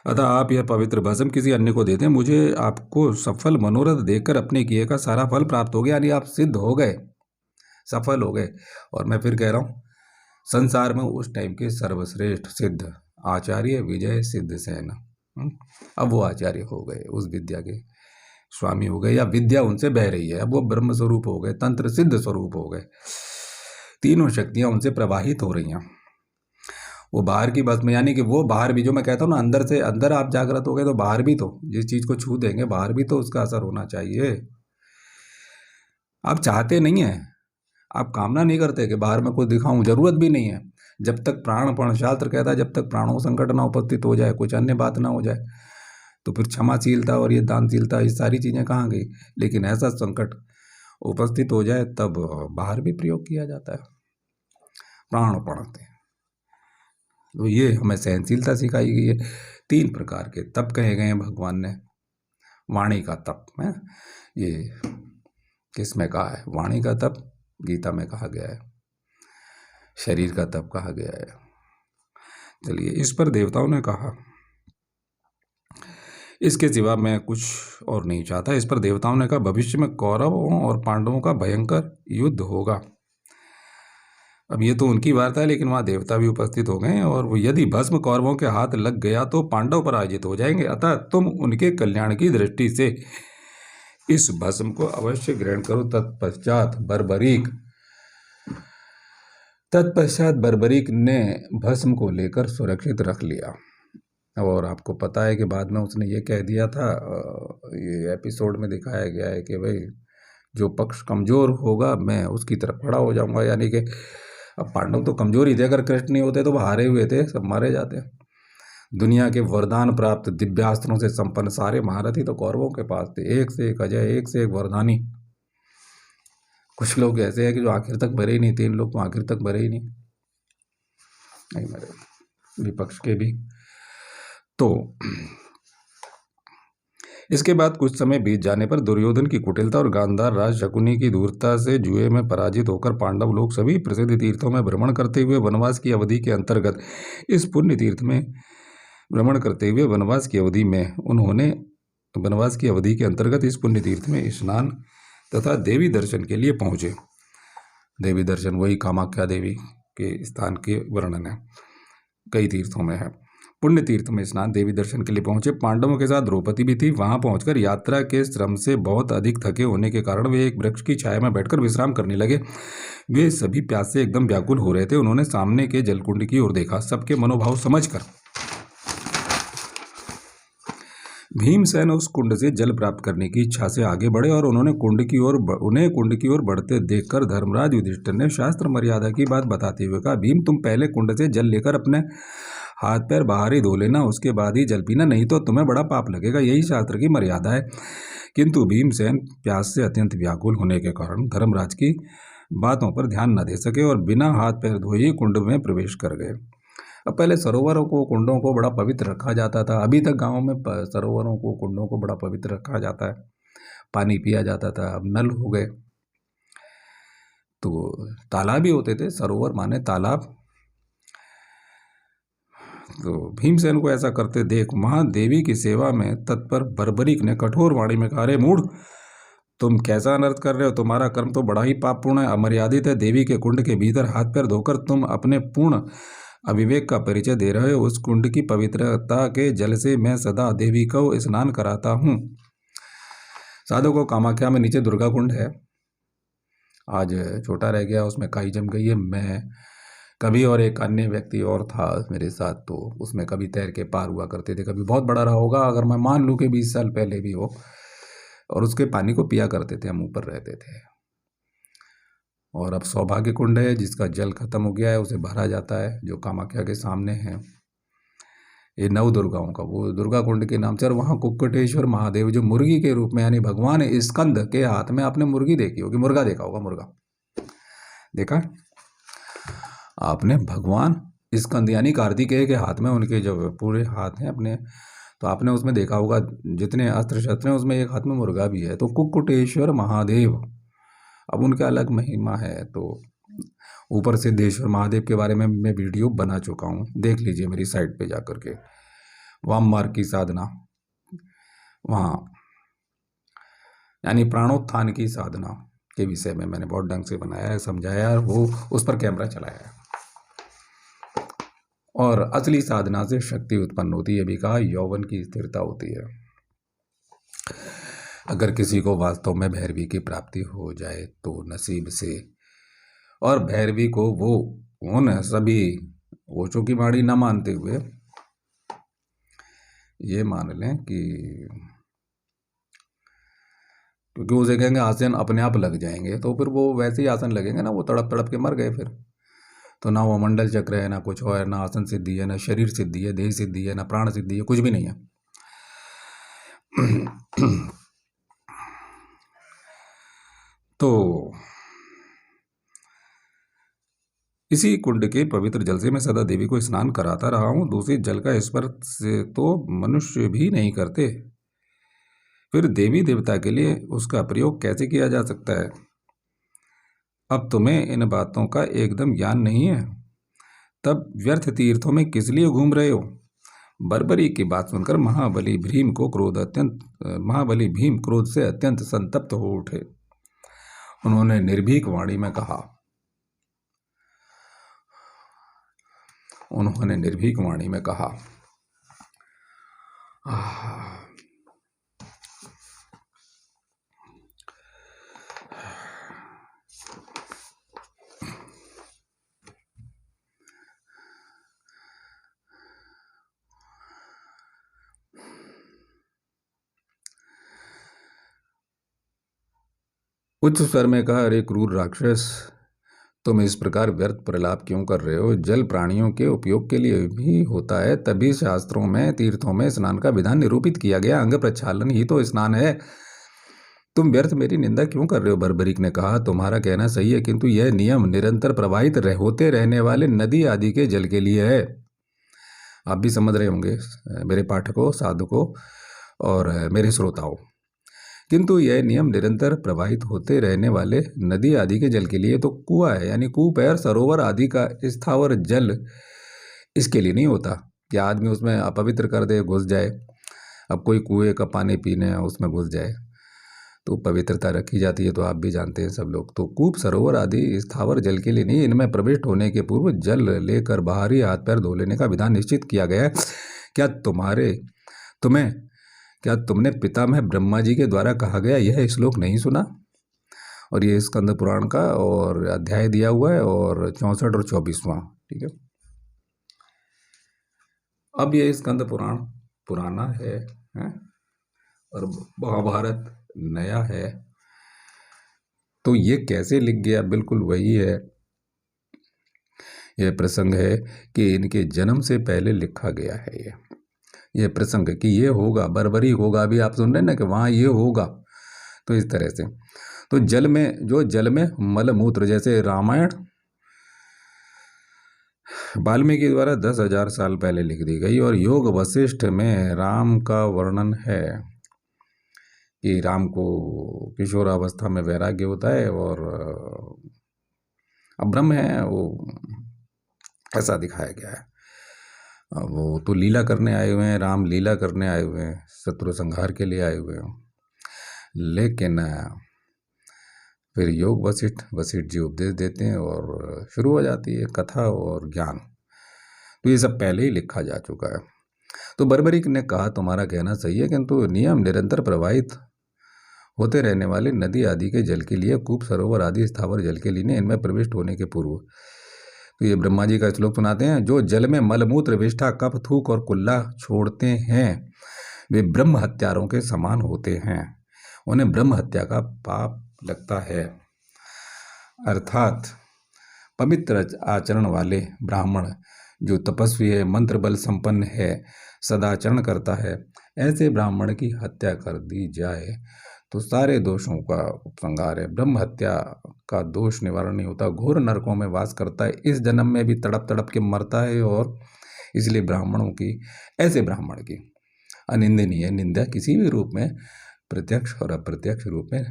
अतः आप यह पवित्र भस्म किसी अन्य को देते हैं, मुझे आपको सफल मनोरथ देकर अपने किए का सारा फल प्राप्त हो गया। यानी आप सिद्ध हो गए, सफल हो गए। और मैं फिर कह रहा हूँ, संसार में उस टाइम के सर्वश्रेष्ठ सिद्ध आचार्य विजय सिद्ध सेन, अब वो आचार्य हो गए, उस विद्या के स्वामी हो गए, या विद्या उनसे बह रही है। अब वो ब्रह्म स्वरूप हो गए, तंत्र सिद्ध स्वरूप हो गए, तीनों शक्तियां उनसे प्रवाहित हो रही हैं। वो बाहर की बस में, यानी कि वो बाहर भी, जो मैं कहता हूँ ना, अंदर से अंदर आप जागृत हो गए तो बाहर भी, तो जिस चीज को छू देंगे बाहर भी तो उसका असर होना चाहिए। आप चाहते नहीं है, आप कामना नहीं करते कि बाहर में कुछ दिखाऊं, जरूरत भी नहीं है। जब तक प्राणपण, शास्त्र कहता है जब तक प्राणों संकट ना उपस्थित हो जाए, कुछ अन्य बात ना हो जाए, तो फिर क्षमाशीलता और ये दानशीलता, ये सारी चीजें कहाँ गई। लेकिन ऐसा संकट उपस्थित हो जाए तब बाहर भी प्रयोग किया जाता है प्राणपण से। तो ये हमें सहनशीलता सिखाई गई है। 3 प्रकार के तप कहे गए हैं भगवान ने। वाणी का तप है, ये किस में कहा है, वाणी का तप गीता में कहा गया है, शरीर का तप कहा गया है। चलिए, इस पर देवताओं ने कहा, इसके सिवा मैं कुछ और नहीं चाहता। इस पर देवताओं ने कहा, भविष्य में कौरवों और पांडवों का भयंकर युद्ध होगा। अब ये तो उनकी वार्ता है, लेकिन वहां देवता भी उपस्थित हो गए, और यदि भस्म कौरवों के हाथ लग गया तो पांडव पराजित हो जाएंगे। अतः तुम उनके कल्याण की दृष्टि से इस भस्म को अवश्य ग्रहण करो। तत्पश्चात बर्बरीक ने भस्म को लेकर सुरक्षित रख लिया। और आपको पता है कि बाद में उसने ये कह दिया था, ये एपिसोड में दिखाया गया है कि भाई जो पक्ष कमजोर होगा मैं उसकी तरफ खड़ा हो जाऊंगा। यानी कि अब पांडव तो कमजोर ही थे, अगर कृष्ण नहीं होते तो वो हारे हुए थे, सब मारे जाते। दुनिया के वरदान प्राप्त दिव्यास्त्रों से संपन्न सारे महारथी तो कौरवों के पास थे, एक से एक अजय, एक से एक वरदानी। कुछ लोग ऐसे हैं कि जो आखिर तक मरे ही नहीं, 3 लोग तो आखिर तक मरे ही नहीं मरे, विपक्ष के भी। तो इसके बाद कुछ समय बीत जाने पर दुर्योधन की कुटिलता और गांधार राज शकुनी की धूर्तता से जुए में पराजित होकर पांडव लोग सभी प्रसिद्ध तीर्थों में भ्रमण करते हुए वनवास की अवधि के अंतर्गत इस पुण्य तीर्थ में भ्रमण करते हुए वनवास की अवधि में उन्होंने वनवास की अवधि के अंतर्गत इस पुण्य तीर्थ में स्नान तथा देवी दर्शन के लिए पहुंचे। देवी दर्शन वही कामाख्या देवी के स्थान के वर्णन है, कई तीर्थों में है। पुण्य तीर्थ में स्नान देवी दर्शन के लिए पहुंचे। पांडवों के साथ द्रौपदी भी थी। वहां पहुंचकर यात्रा के श्रम से बहुत अधिक थके होने के कारण वे एक वृक्ष की छाया में बैठकर विश्राम करने लगे। वे सभी प्यास से एकदम व्याकुल हो रहे थे। उन्होंने सामने के जलकुंड की ओर देखा। सबके मनोभाव समझकर भीमसेन उस कुंड से जल प्राप्त करने की इच्छा से आगे बढ़े और उन्हें कुंड की ओर बढ़ते देखकर धर्मराज युधिष्ठिर ने शास्त्र मर्यादा की बात बताते हुए कहा, भीम तुम पहले कुंड से जल लेकर अपने हाथ पैर बाहर ही धो लेना, उसके बाद ही जल पीना, नहीं तो तुम्हें बड़ा पाप लगेगा, यही शास्त्र की मर्यादा है। किंतु भीमसेन प्यास से अत्यंत व्याकुल होने के कारण धर्मराज की बातों पर ध्यान न दे सके और बिना हाथ पैर धोए ही कुंड में प्रवेश कर गए। अब पहले सरोवरों को, कुंडों को बड़ा पवित्र रखा जाता था। अभी तक गाँव में सरोवरों को, कुंडों को बड़ा पवित्र रखा जाता है, पानी पिया जाता था। अब नल हो गए तो तालाब ही होते थे। सरोवर माने तालाब। तो भीमसेन को ऐसा करते देख महादेवी की सेवा में तत्पर बर्बरीक ने कठोर वाणी में कहा, अरे मूढ़, तुम कैसा अनर्थ कर रहे हो? तुम्हारा कर्म तो बड़ा ही पापपूर्ण है, अमर्यादित है। देवी के कुंड के भीतर हाथ पैर धोकर तुम अपने पूर्ण अविवेक का परिचय दे रहे हो। उस कुंड की पवित्रता के जल से मैं सदा देवी को स्नान कराता हूँ। साधु को कामाख्या में नीचे दुर्गा कुंड है, आज छोटा रह गया, उसमें काई जम गई है। मैं कभी और एक अन्य व्यक्ति और था मेरे साथ, तो उसमें कभी तैर के पार हुआ करते थे। कभी बहुत बड़ा रहा होगा, अगर मैं मान लूँ कि 20 साल पहले भी हो, और उसके पानी को पिया करते थे, हम ऊपर रहते थे। और अब सौभाग्य कुंड है जिसका जल खत्म हो गया है, उसे भरा जाता है, जो कामाख्या के सामने है। ये नव दुर्गाओं का वो दुर्गा कुंड के नाम से। और वहाँ कुक्कुटेश्वर महादेव जो मुर्गी के रूप में, यानी भगवान स्कंद के हाथ में, आपने मुर्गी देखी होगी, मुर्गा देखा होगा, मुर्गा देखा आपने? भगवान स्कंद यानी कार्तिकेय के हाथ में, उनके जो पूरे हाथ हैं अपने, तो आपने उसमें देखा होगा जितने अस्त्र शस्त्र हैं उसमें एक हाथ में मुर्गा भी है। तो कुक्कुटेश्वर महादेव, अब उनका अलग महिमा है। तो ऊपर सिद्धेश्वर महादेव के बारे में मैं वीडियो बना चुका हूँ, देख लीजिए मेरी साइट पे जा करके। वाम मार्ग की साधना, वहाँ यानी प्राणोत्थान की साधना के विषय में मैंने बहुत ढंग से बनाया है, समझाया है, वो उस पर कैमरा चलाया है। और असली साधना से शक्ति उत्पन्न होती है, भी कहा यौवन की स्थिरता होती है। अगर किसी को वास्तव में भैरवी की प्राप्ति हो जाए तो नसीब से, और भैरवी को वो उन सभी ओशो की वाणी न मानते हुए ये मान लें कि, क्योंकि उसे कहेंगे आसन अपने आप लग जाएंगे, तो फिर वो वैसे ही आसन लगेंगे ना, वो तड़प तड़प के मर गए फिर। तो ना वो मंडल चक्र है, ना कुछ और, ना आसन सिद्धि है, ना शरीर सिद्धि है, देह सिद्धि है, ना प्राण सिद्धि है, कुछ भी नहीं है। तो इसी कुंड के पवित्र जल से मैं सदा देवी को स्नान कराता रहा हूँ। दूषित जल का स्पर्श से तो मनुष्य भी नहीं करते, फिर देवी देवता के लिए उसका प्रयोग कैसे किया जा सकता है? अब तुम्हें इन बातों का एकदम ज्ञान नहीं है, तब व्यर्थ तीर्थों में किस लिए घूम रहे हो? बर्बरी की बात सुनकर महाबली भीम क्रोध से अत्यंत संतप्त हो उठे। उन्होंने निर्भीक वाणी में कहा, उच्च स्वर में कहा, अरे क्रूर राक्षस, तुम इस प्रकार व्यर्थ प्रलाप क्यों कर रहे हो? जल प्राणियों के उपयोग के लिए भी होता है, तभी शास्त्रों में तीर्थों में स्नान का विधान निरूपित किया गया। अंग प्रक्षालन ही तो स्नान है। तुम व्यर्थ मेरी निंदा क्यों कर रहे हो? बर्बरीक ने कहा, तुम्हारा कहना सही है, किंतु यह नियम निरंतर प्रवाहित होते रहने वाले नदी आदि के जल के लिए है। आप भी समझ रहे होंगे मेरे पाठकों, साधकों और मेरे श्रोताओं। किंतु यह नियम निरंतर प्रवाहित होते रहने वाले नदी आदि के जल के लिए तो कुआं है, यानी कूप, सरोवर आदि का स्थावर जल इसके लिए नहीं होता कि आदमी उसमें अपवित्र कर दे, घुस जाए। अब कोई कुएं का पानी पीने उसमें घुस जाए तो पवित्रता रखी जाती है, तो आप भी जानते हैं सब लोग। तो कूप, सरोवर आदि स्थावर जल के लिए नहीं, इनमें प्रविष्ट होने के पूर्व जल लेकर बाहरी हाथ पैर धो लेने का विधान निश्चित किया गया है। क्या तुमने पितामह ब्रह्मा जी के द्वारा कहा गया यह श्लोक नहीं सुना? और ये स्कंद पुराण का और अध्याय दिया हुआ है, और 64 और 24वां, ठीक है। अब ये स्कंद पुराण पुराना है और महाभारत नया है, तो ये कैसे लिख गया? बिल्कुल वही है, यह प्रसंग है कि इनके जन्म से पहले लिखा गया है। ये प्रसंग कि ये होगा, बर्बरी होगा, अभी आप सुन रहे हैं ना कि वहाँ ये होगा, तो इस तरह से। तो जल में मलमूत्र, जैसे रामायण वाल्मीकि द्वारा 10,000 साल पहले लिख दी गई, और योग वशिष्ठ में राम का वर्णन है कि राम को किशोरावस्था में वैराग्य होता है, और अब ब्रह्म है वो, ऐसा दिखाया गया है। अब वो तो लीला करने आए हुए हैं, राम लीला करने आए हुए हैं, शत्रु संहार के लिए आए हुए हैं। लेकिन फिर योग वशिष्ठ वशिष्ठ जी उपदेश देते हैं और शुरू हो जाती है कथा और ज्ञान। तो ये सब पहले ही लिखा जा चुका है। तो बर्बरीक ने कहा, तुम्हारा कहना सही है, किंतु नियम निरंतर प्रवाहित होते रहने वाले नदी आदि के जल के लिए, कूप सरोवर आदि स्थावर जल के लिए, इनमें प्रविष्ट होने के पूर्व। तो ये ब्रह्मा जी का श्लोक सुनाते हैं, जो जल में मलमूत्र विष्ठा कफ थूक और कुल्ला छोड़ते हैं वे ब्रह्म हत्यारों के समान होते हैं, उन्हें ब्रह्म हत्या का पाप लगता है। अर्थात पवित्र आचरण वाले ब्राह्मण जो तपस्वी है, मंत्र बल संपन्न है, सदाचरण करता है, ऐसे ब्राह्मण की हत्या कर दी जाए तो सारे दोषों का उपसंहार है। ब्रह्म हत्या का दोष निवारण नहीं होता, घोर नरकों में वास करता है, इस जन्म में भी तड़प तड़प के मरता है। और इसलिए ब्राह्मणों की, ऐसे ब्राह्मण की अनिंदनीय निंदा किसी भी रूप में, प्रत्यक्ष और अप्रत्यक्ष रूप में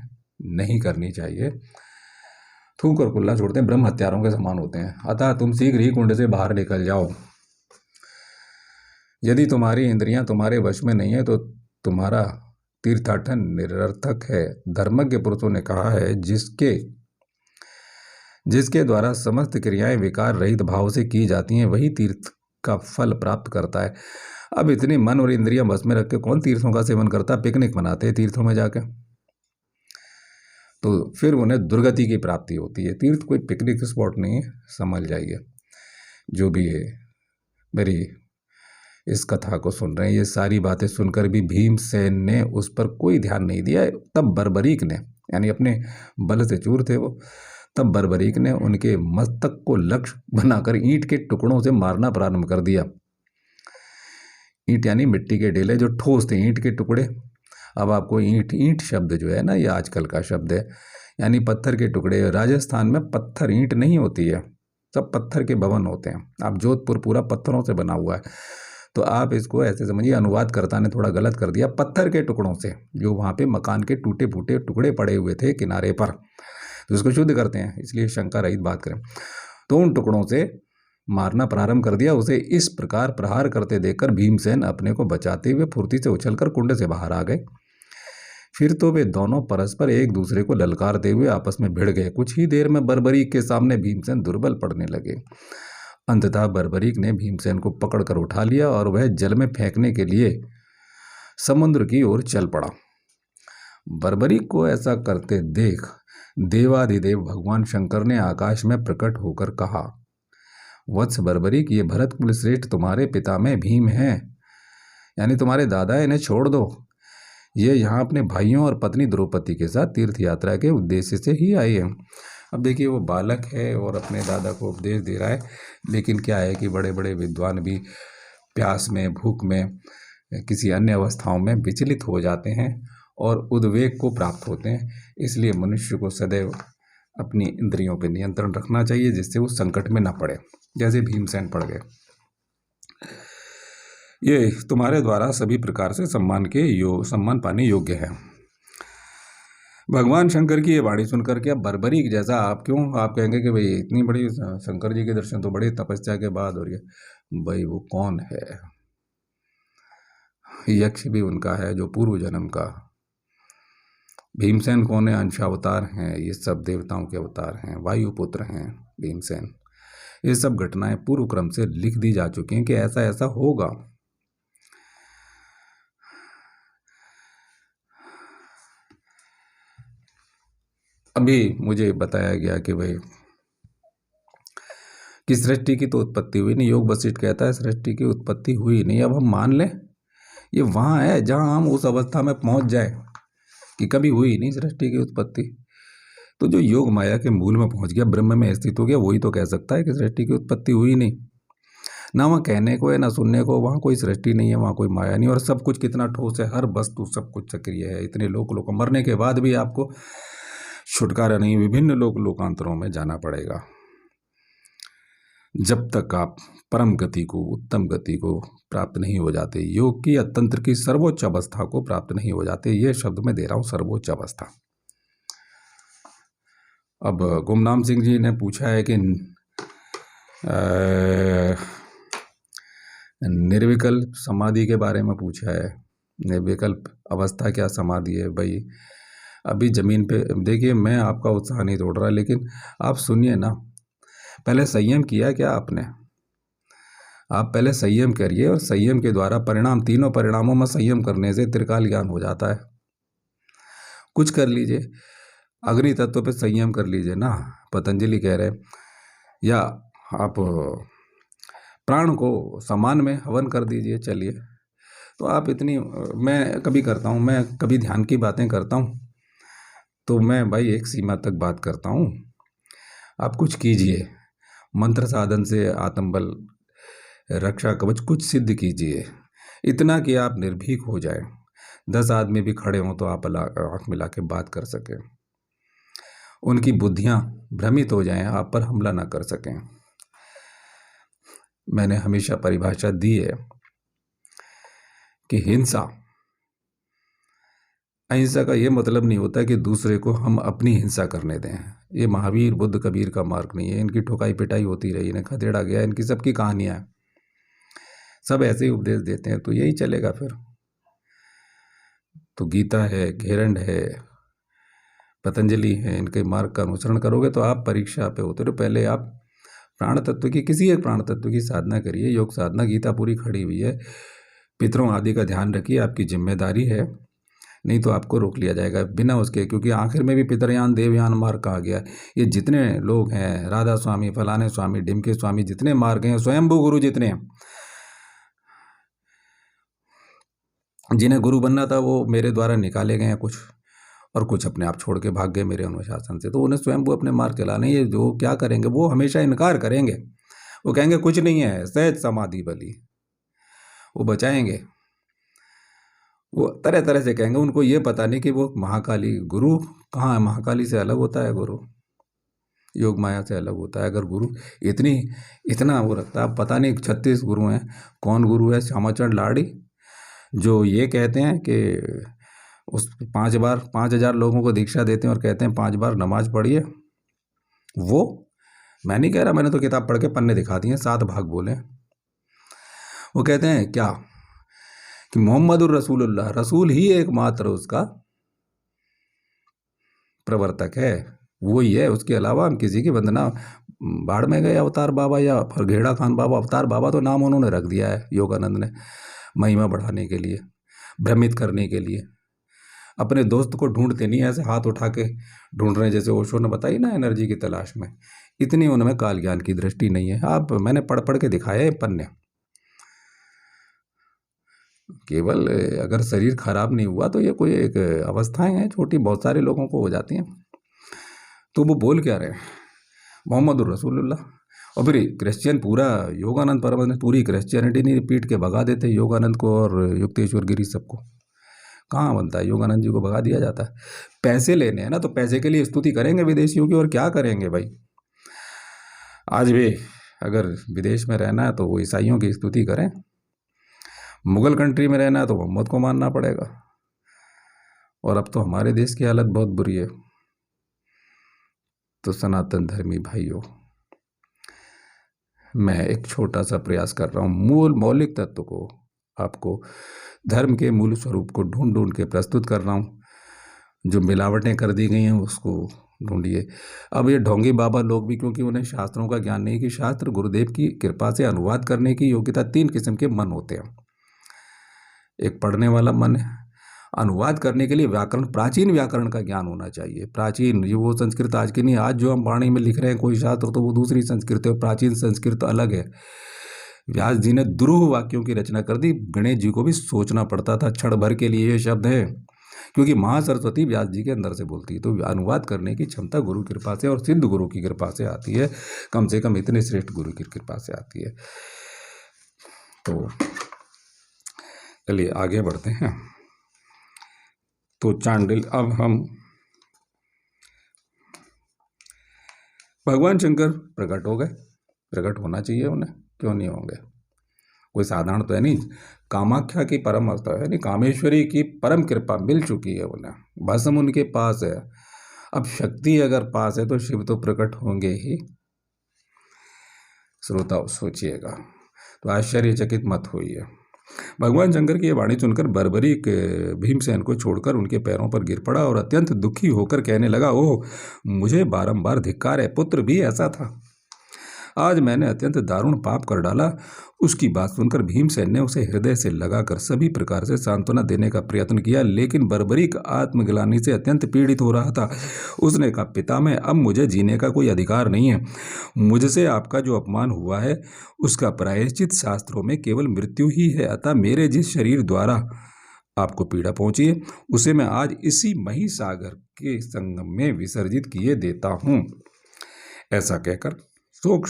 नहीं करनी चाहिए। थूक और कुल्ला छोड़ते हैं, ब्रह्म हत्यारों के समान होते हैं। अतः तुम शीघ्र ही कुंड से बाहर निकल जाओ। यदि तुम्हारी इंद्रियां तुम्हारे वश में नहीं है तो तुम्हारा तीर्थाटन निरर्थक है। धर्मज्ञ पुरुषों ने कहा है, जिसके द्वारा समस्त क्रियाएं विकार रहित भाव से की जाती हैं वही तीर्थ का फल प्राप्त करता है। अब इतनी मन और इंद्रियां बस में रख के कौन तीर्थों का सेवन करता? पिकनिक मनाते हैं तीर्थों में जाके, तो फिर उन्हें दुर्गति की प्राप्ति होती है। तीर्थ कोई पिकनिक स्पॉट नहीं है, समझ जाइए। जो भी है, मेरी इस कथा को सुन रहे हैं, ये सारी बातें सुनकर भी भीमसेन ने उस पर कोई ध्यान नहीं दिया। तब बर्बरीक ने, यानी अपने बल से चूर थे वो, तब बर्बरीक ने उनके मस्तक को लक्ष्य बनाकर ईंट के टुकड़ों से मारना प्रारंभ कर दिया। ईंट यानी मिट्टी के ढेले जो ठोस थे, ईंट के टुकड़े। अब आपको ईंट शब्द जो है ना, ये आजकल का शब्द है, यानी पत्थर के टुकड़े। राजस्थान में पत्थर ईंट नहीं होती है, सब पत्थर के भवन होते हैं। अब जोधपुर पूरा पत्थरों से बना हुआ है, तो आप इसको ऐसे समझिए, अनुवादकर्ता ने थोड़ा गलत कर दिया। पत्थर के टुकड़ों से, जो वहाँ पे मकान के टूटे फूटे टुकड़े पड़े हुए थे किनारे पर, तो उसको शुद्ध करते हैं, इसलिए शंका रहित बात करें। तो उन टुकड़ों से मारना प्रारंभ कर दिया। उसे इस प्रकार प्रहार करते देखकर भीमसेन अपने को बचाते हुए फुर्ती से उछलकर कुंड से बाहर आ गए। फिर तो वे दोनों परस्पर एक दूसरे को ललकारते हुए आपस में भिड़ गए। कुछ ही देर में बर्बरीक के सामने भीमसेन दुर्बल पड़ने लगे। अंततः बर्बरीक ने भीमसेन को पकड़कर उठा लिया और वह जल में फेंकने के लिए समुद्र की ओर चल पड़ा। बर्बरीक को ऐसा करते देख देवाधिदेव भगवान शंकर ने आकाश में प्रकट होकर कहा, वत्स बर्बरीक, ये भरत कुल श्रेष्ठ तुम्हारे पितामह भीम हैं, यानी तुम्हारे दादा, इन्हें छोड़ दो। ये यहाँ अपने भाइयों और पत्नी द्रौपदी के साथ तीर्थ यात्रा के उद्देश्य से ही आए हैं। अब देखिए, वो बालक है और अपने दादा को उपदेश दे रहा है, लेकिन क्या है कि बड़े बड़े विद्वान भी प्यास में, भूख में, किसी अन्य अवस्थाओं में विचलित हो जाते हैं और उद्वेग को प्राप्त होते हैं। इसलिए मनुष्य को सदैव अपनी इंद्रियों पर नियंत्रण रखना चाहिए, जिससे वो संकट में ना पड़े, जैसे भीमसेन पड़ गए। ये तुम्हारे द्वारा सभी प्रकार से सम्मान पाने योग्य है। भगवान शंकर की ये वाणी सुनकर के अब बर्बरीक जैसा आप कहेंगे कि भाई इतनी बड़ी शंकर जी के दर्शन तो बड़े तपस्या के बाद हो रही है। भाई वो कौन है? यक्ष भी उनका है जो पूर्व जन्म का। भीमसेन कौन है? अंश अवतार हैं, ये सब देवताओं के अवतार हैं, वायुपुत्र हैं भीमसेन। ये सब घटनाएं पूर्व क्रम से लिख दी जा चुकी हैं कि ऐसा ऐसा होगा। अभी मुझे बताया गया कि भाई कि सृष्टि की तो उत्पत्ति हुई नहीं। योग वशिष्ठ कहता है सृष्टि की उत्पत्ति हुई नहीं। अब हम मान लें ये वहाँ है जहाँ हम उस अवस्था में पहुँच जाए कि कभी हुई नहीं सृष्टि की उत्पत्ति, तो जो योग माया के मूल में पहुँच गया, ब्रह्म में स्थित हो गया, वही तो कह सकता है कि सृष्टि की उत्पत्ति हुई नहीं। ना वहाँ कहने को है ना सुनने को, वहाँ कोई सृष्टि नहीं है, वहाँ कोई माया नहीं। और सब कुछ कितना ठोस है, हर वस्तु सब कुछ सक्रिय है। इतने लोग मरने के बाद भी आपको छुटकारा नहीं, विभिन्न लोकांतरों में जाना पड़ेगा जब तक आप परम गति को, उत्तम गति को प्राप्त नहीं हो जाते, योग की या तंत्र की सर्वोच्च अवस्था को प्राप्त नहीं हो जाते। ये शब्द मैं दे रहा हूं, सर्वोच्च अवस्था। अब गुमनाम सिंह जी ने पूछा है कि निर्विकल्प समाधि के बारे में पूछा है। निर्विकल्प अवस्था क्या समाधि है भाई? अभी ज़मीन पे देखिए, मैं आपका उत्साह नहीं तोड़ रहा, लेकिन आप सुनिए ना। पहले संयम किया क्या आपने? आप पहले संयम करिए, और संयम के द्वारा परिणाम, तीनों परिणामों में संयम करने से त्रिकाल ज्ञान हो जाता है। कुछ कर लीजिए, अग्नि तत्व पे संयम कर लीजिए ना, पतंजलि कह रहे हैं। या आप प्राण को समान में हवन कर दीजिए, चलिए। तो आप इतनी, मैं कभी करता हूँ, मैं कभी ध्यान की बातें करता हूँ तो मैं भाई एक सीमा तक बात करता हूँ। आप कुछ कीजिए, मंत्र साधन से आत्मबल, रक्षा कवच कुछ सिद्ध कीजिए, इतना कि आप निर्भीक हो जाए। 10 आदमी भी खड़े हों तो आप आँख मिला के बात कर सकें, उनकी बुद्धियां भ्रमित हो जाएं, आप पर हमला ना कर सकें। मैंने हमेशा परिभाषा दी है कि अहिंसा का ये मतलब नहीं होता कि दूसरे को हम अपनी हिंसा करने दें। ये महावीर, बुद्ध, कबीर का मार्ग नहीं है। इनकी ठोकाई पिटाई होती रही, इन्हें खदेड़ा गया, इनकी सबकी कहानियां हैं, सब ऐसे ही उपदेश देते हैं, तो यही चलेगा फिर। तो गीता है, घेरंड है, पतंजलि है, इनके मार्ग का अनुसरण करोगे तो आप परीक्षा पे उतरो। पहले आप प्राण तत्व की, किसी एक प्राण तत्व की साधना करिए, योग साधना। गीता पूरी खड़ी हुई है। पितरों आदि का ध्यान रखिए, आपकी जिम्मेदारी है, नहीं तो आपको रोक लिया जाएगा बिना उसके, क्योंकि आखिर में भी पितरयान देवयान मार्ग कहा गया। ये जितने लोग हैं, राधा स्वामी, फलाने स्वामी, डिमके स्वामी, जितने मार्ग हैं, स्वयंभू गुरु जितने हैं, जिन्हें गुरु बनना था वो मेरे द्वारा निकाले गए हैं कुछ, और कुछ अपने आप छोड़ के भाग गए मेरे अनुशासन से। तो उन्हें स्वयं वो अपने मार्ग चलाने, ये जो क्या करेंगे, वो हमेशा इनकार करेंगे। वो कहेंगे कुछ नहीं है, सहज समाधि बली, वो बचाएंगे। वो तरह तरह से कहेंगे, उनको ये पता नहीं कि वो महाकाली गुरु कहाँ है। महाकाली से अलग होता है गुरु, योग माया से अलग होता है। अगर गुरु इतना वो रखता है, पता नहीं 36 गुरु हैं। कौन गुरु है? श्यामाचरण लाड़ी, जो ये कहते हैं कि उस 5,000 लोगों को दीक्षा देते हैं और कहते हैं 5 बार नमाज पढ़िए। वो मैं नहीं कह रहा, मैंने तो किताब पढ़ के पन्ने दिखा दिए, 7 भाग बोले। वो कहते हैं क्या कि मोहम्मदुर रसूलुल्लाह, रसूल ही एकमात्र उसका प्रवर्तक है, वो ही है। उसके अलावा हम किसी की वंदना, बाढ़ में गए अवतार बाबा या फरघेड़ा खान बाबा, अवतार बाबा तो नाम उन्होंने रख दिया है योगानंद ने, महिमा बढ़ाने के लिए, भ्रमित करने के लिए। अपने दोस्त को ढूंढते नहीं, ऐसे हाथ उठा के ढूंढ रहे हैं, जैसे ओशो ने बताई ना, एनर्जी की तलाश में। इतनी उनमें काल ज्ञान की दृष्टि नहीं है। आप, मैंने पढ़ पढ़ के दिखाए पन्ने। केवल अगर शरीर खराब नहीं हुआ तो ये कोई एक अवस्थाएं हैं छोटी, बहुत सारे लोगों को हो जाती हैं। तो वो बोल क्या रहे हैं? मोहम्मद रसूलुल्लाह। और फिर क्रिश्चियन पूरा, योगानंद परमहंस ने पूरी क्रिश्चियनिटी नहीं पीट के भगा देते योगानंद को और युक्तेश्वर गिरी सबको। कहाँ बनता है? योगानंद जी को भगा दिया जाता है। पैसे लेने हैं ना, तो पैसे के लिए स्तुति करेंगे विदेशियों की, और क्या करेंगे भाई। आज भी अगर विदेश में रहना है तो वो ईसाइयों की स्तुति करें, मुगल कंट्री में रहना है तो मोहम्मद को मानना पड़ेगा। और अब तो हमारे देश की हालत बहुत बुरी है। तो सनातन धर्मी भाइयों, मैं एक छोटा सा प्रयास कर रहा हूँ, मौलिक तत्व को, आपको धर्म के मूल स्वरूप को ढूंढ ढूंढ के प्रस्तुत कर रहा हूँ। जो मिलावटें कर दी गई हैं उसको ढूंढिए। अब ये ढोंगी बाबा लोग भी, क्योंकि उन्हें शास्त्रों का ज्ञान नहीं, कि शास्त्र गुरुदेव की कृपा से अनुवाद करने की योग्यता 3 किस्म के मन होते हैं। एक पढ़ने वाला मन है, अनुवाद करने के लिए व्याकरण, प्राचीन व्याकरण का ज्ञान होना चाहिए। प्राचीन, ये वो संस्कृत आज की नहीं। आज जो हम वाणी में लिख रहे हैं कोई शास्त्र, तो वो दूसरी संस्कृत है, प्राचीन संस्कृत अलग है। व्यास जी ने दुरूह वाक्यों की रचना कर दी। गणेश जी को भी सोचना पड़ता था क्षण भर के लिए ये शब्द है, क्योंकि महासरस्वती व्यास जी के अंदर से बोलती है। तो अनुवाद करने की क्षमता गुरु कृपा से और सिद्ध गुरु की कृपा से आती है, कम से कम इतने श्रेष्ठ गुरु की कृपा से आती है। तो चलिए आगे बढ़ते हैं। तो चांडिल, अब हम भगवान शंकर प्रकट हो गए, प्रकट होना चाहिए उन्हें, क्यों नहीं होंगे? कोई साधारण तो है नहीं। कामाख्या की परम अवस्था है नहीं, कामेश्वरी की परम कृपा मिल चुकी है उन्हें, भस्म उनके पास है। अब शक्ति अगर पास है तो शिव तो प्रकट होंगे ही। श्रोता सोचिएगा, तो आश्चर्यचकित मत होइए। भगवान शंकर की ये वाणी सुनकर बर्बरीक भीमसेन को छोड़कर उनके पैरों पर गिर पड़ा और अत्यंत दुखी होकर कहने लगा, ओह, मुझे बारंबार धिक्कार है, पुत्र भी ऐसा था। आज मैंने अत्यंत दारुण पाप कर डाला। उसकी बात सुनकर भीमसेन ने उसे हृदय से लगाकर सभी प्रकार से सांत्वना देने का प्रयत्न किया, लेकिन बर्बरीक आत्मग्लानि से अत्यंत पीड़ित हो रहा था। उसने कहा, पितामह, अब मुझे जीने का कोई अधिकार नहीं है। मुझसे आपका जो अपमान हुआ है उसका प्रायश्चित शास्त्रों में केवल मृत्यु ही है। अतः मेरे जिस शरीर द्वारा आपको पीड़ा पहुंची है उसे मैं आज इसी महिसागर के संगम में विसर्जित किए देता हूं। ऐसा कहकर शोक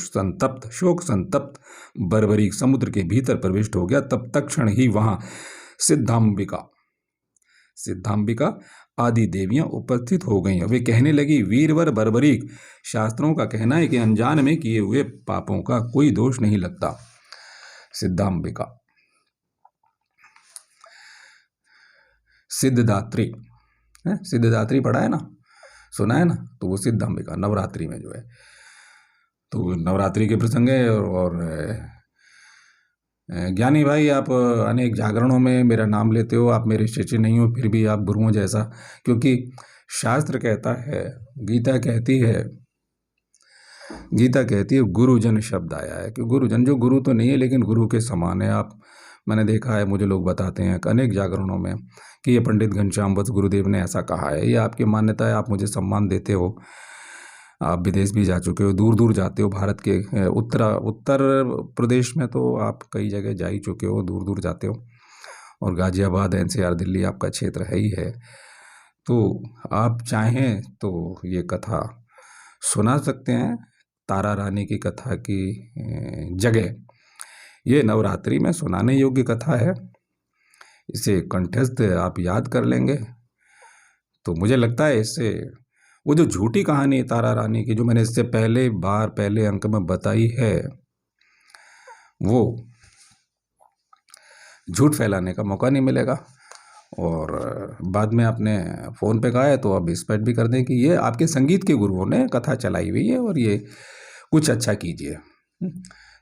संतप्त बर्बरीक समुद्र के भीतर प्रविष्ट हो गया। तब तत्क्षण ही वहां सिद्धांबिका आदि देवियां उपस्थित हो गईं। वे कहने लगी, वीरवर बर्बरीक, शास्त्रों का कहना है कि अनजान में किए हुए पापों का कोई दोष नहीं लगता। सिद्धांबिका, सिद्धदात्री, सिद्धदात्री पढ़ा है ना, सुना है ना, तो वो सिद्धांबिका नवरात्रि में जो है, तो नवरात्रि के प्रसंग है। और ज्ञानी भाई, आप अनेक जागरणों में मेरा नाम लेते हो, आप मेरे शिष्य नहीं हो, फिर भी आप गुरुओं जैसा, क्योंकि शास्त्र कहता है, गीता कहती है गुरुजन शब्द आया है कि गुरुजन, जो गुरु तो नहीं है लेकिन गुरु के समान है। आप, मैंने देखा है, मुझे लोग बताते हैं अनेक जागरणों में कि ये पंडित घनश्याम वत्स गुरुदेव ने ऐसा कहा है। ये आपकी मान्यता है, आप मुझे सम्मान देते हो। आप विदेश भी जा चुके हो, दूर दूर जाते हो, भारत के उत्तर प्रदेश में तो आप कई जगह जा ही चुके हो, दूर दूर जाते हो, और गाजियाबाद, एनसीआर, दिल्ली आपका क्षेत्र है ही है। तो आप चाहें तो ये कथा सुना सकते हैं, तारा रानी की कथा की जगह ये नवरात्रि में सुनाने योग्य कथा है। इसे कंठस्थ आप याद कर लेंगे तो मुझे लगता है इससे वो जो झूठी कहानी है तारा रानी की, जो मैंने इससे पहले अंक में बताई है, वो झूठ फैलाने का मौका नहीं मिलेगा। और बाद में आपने फ़ोन पे कहा है तो अब इस पर भी कर दें कि ये आपके संगीत के गुरुओं ने कथा चलाई हुई है और ये कुछ अच्छा कीजिए,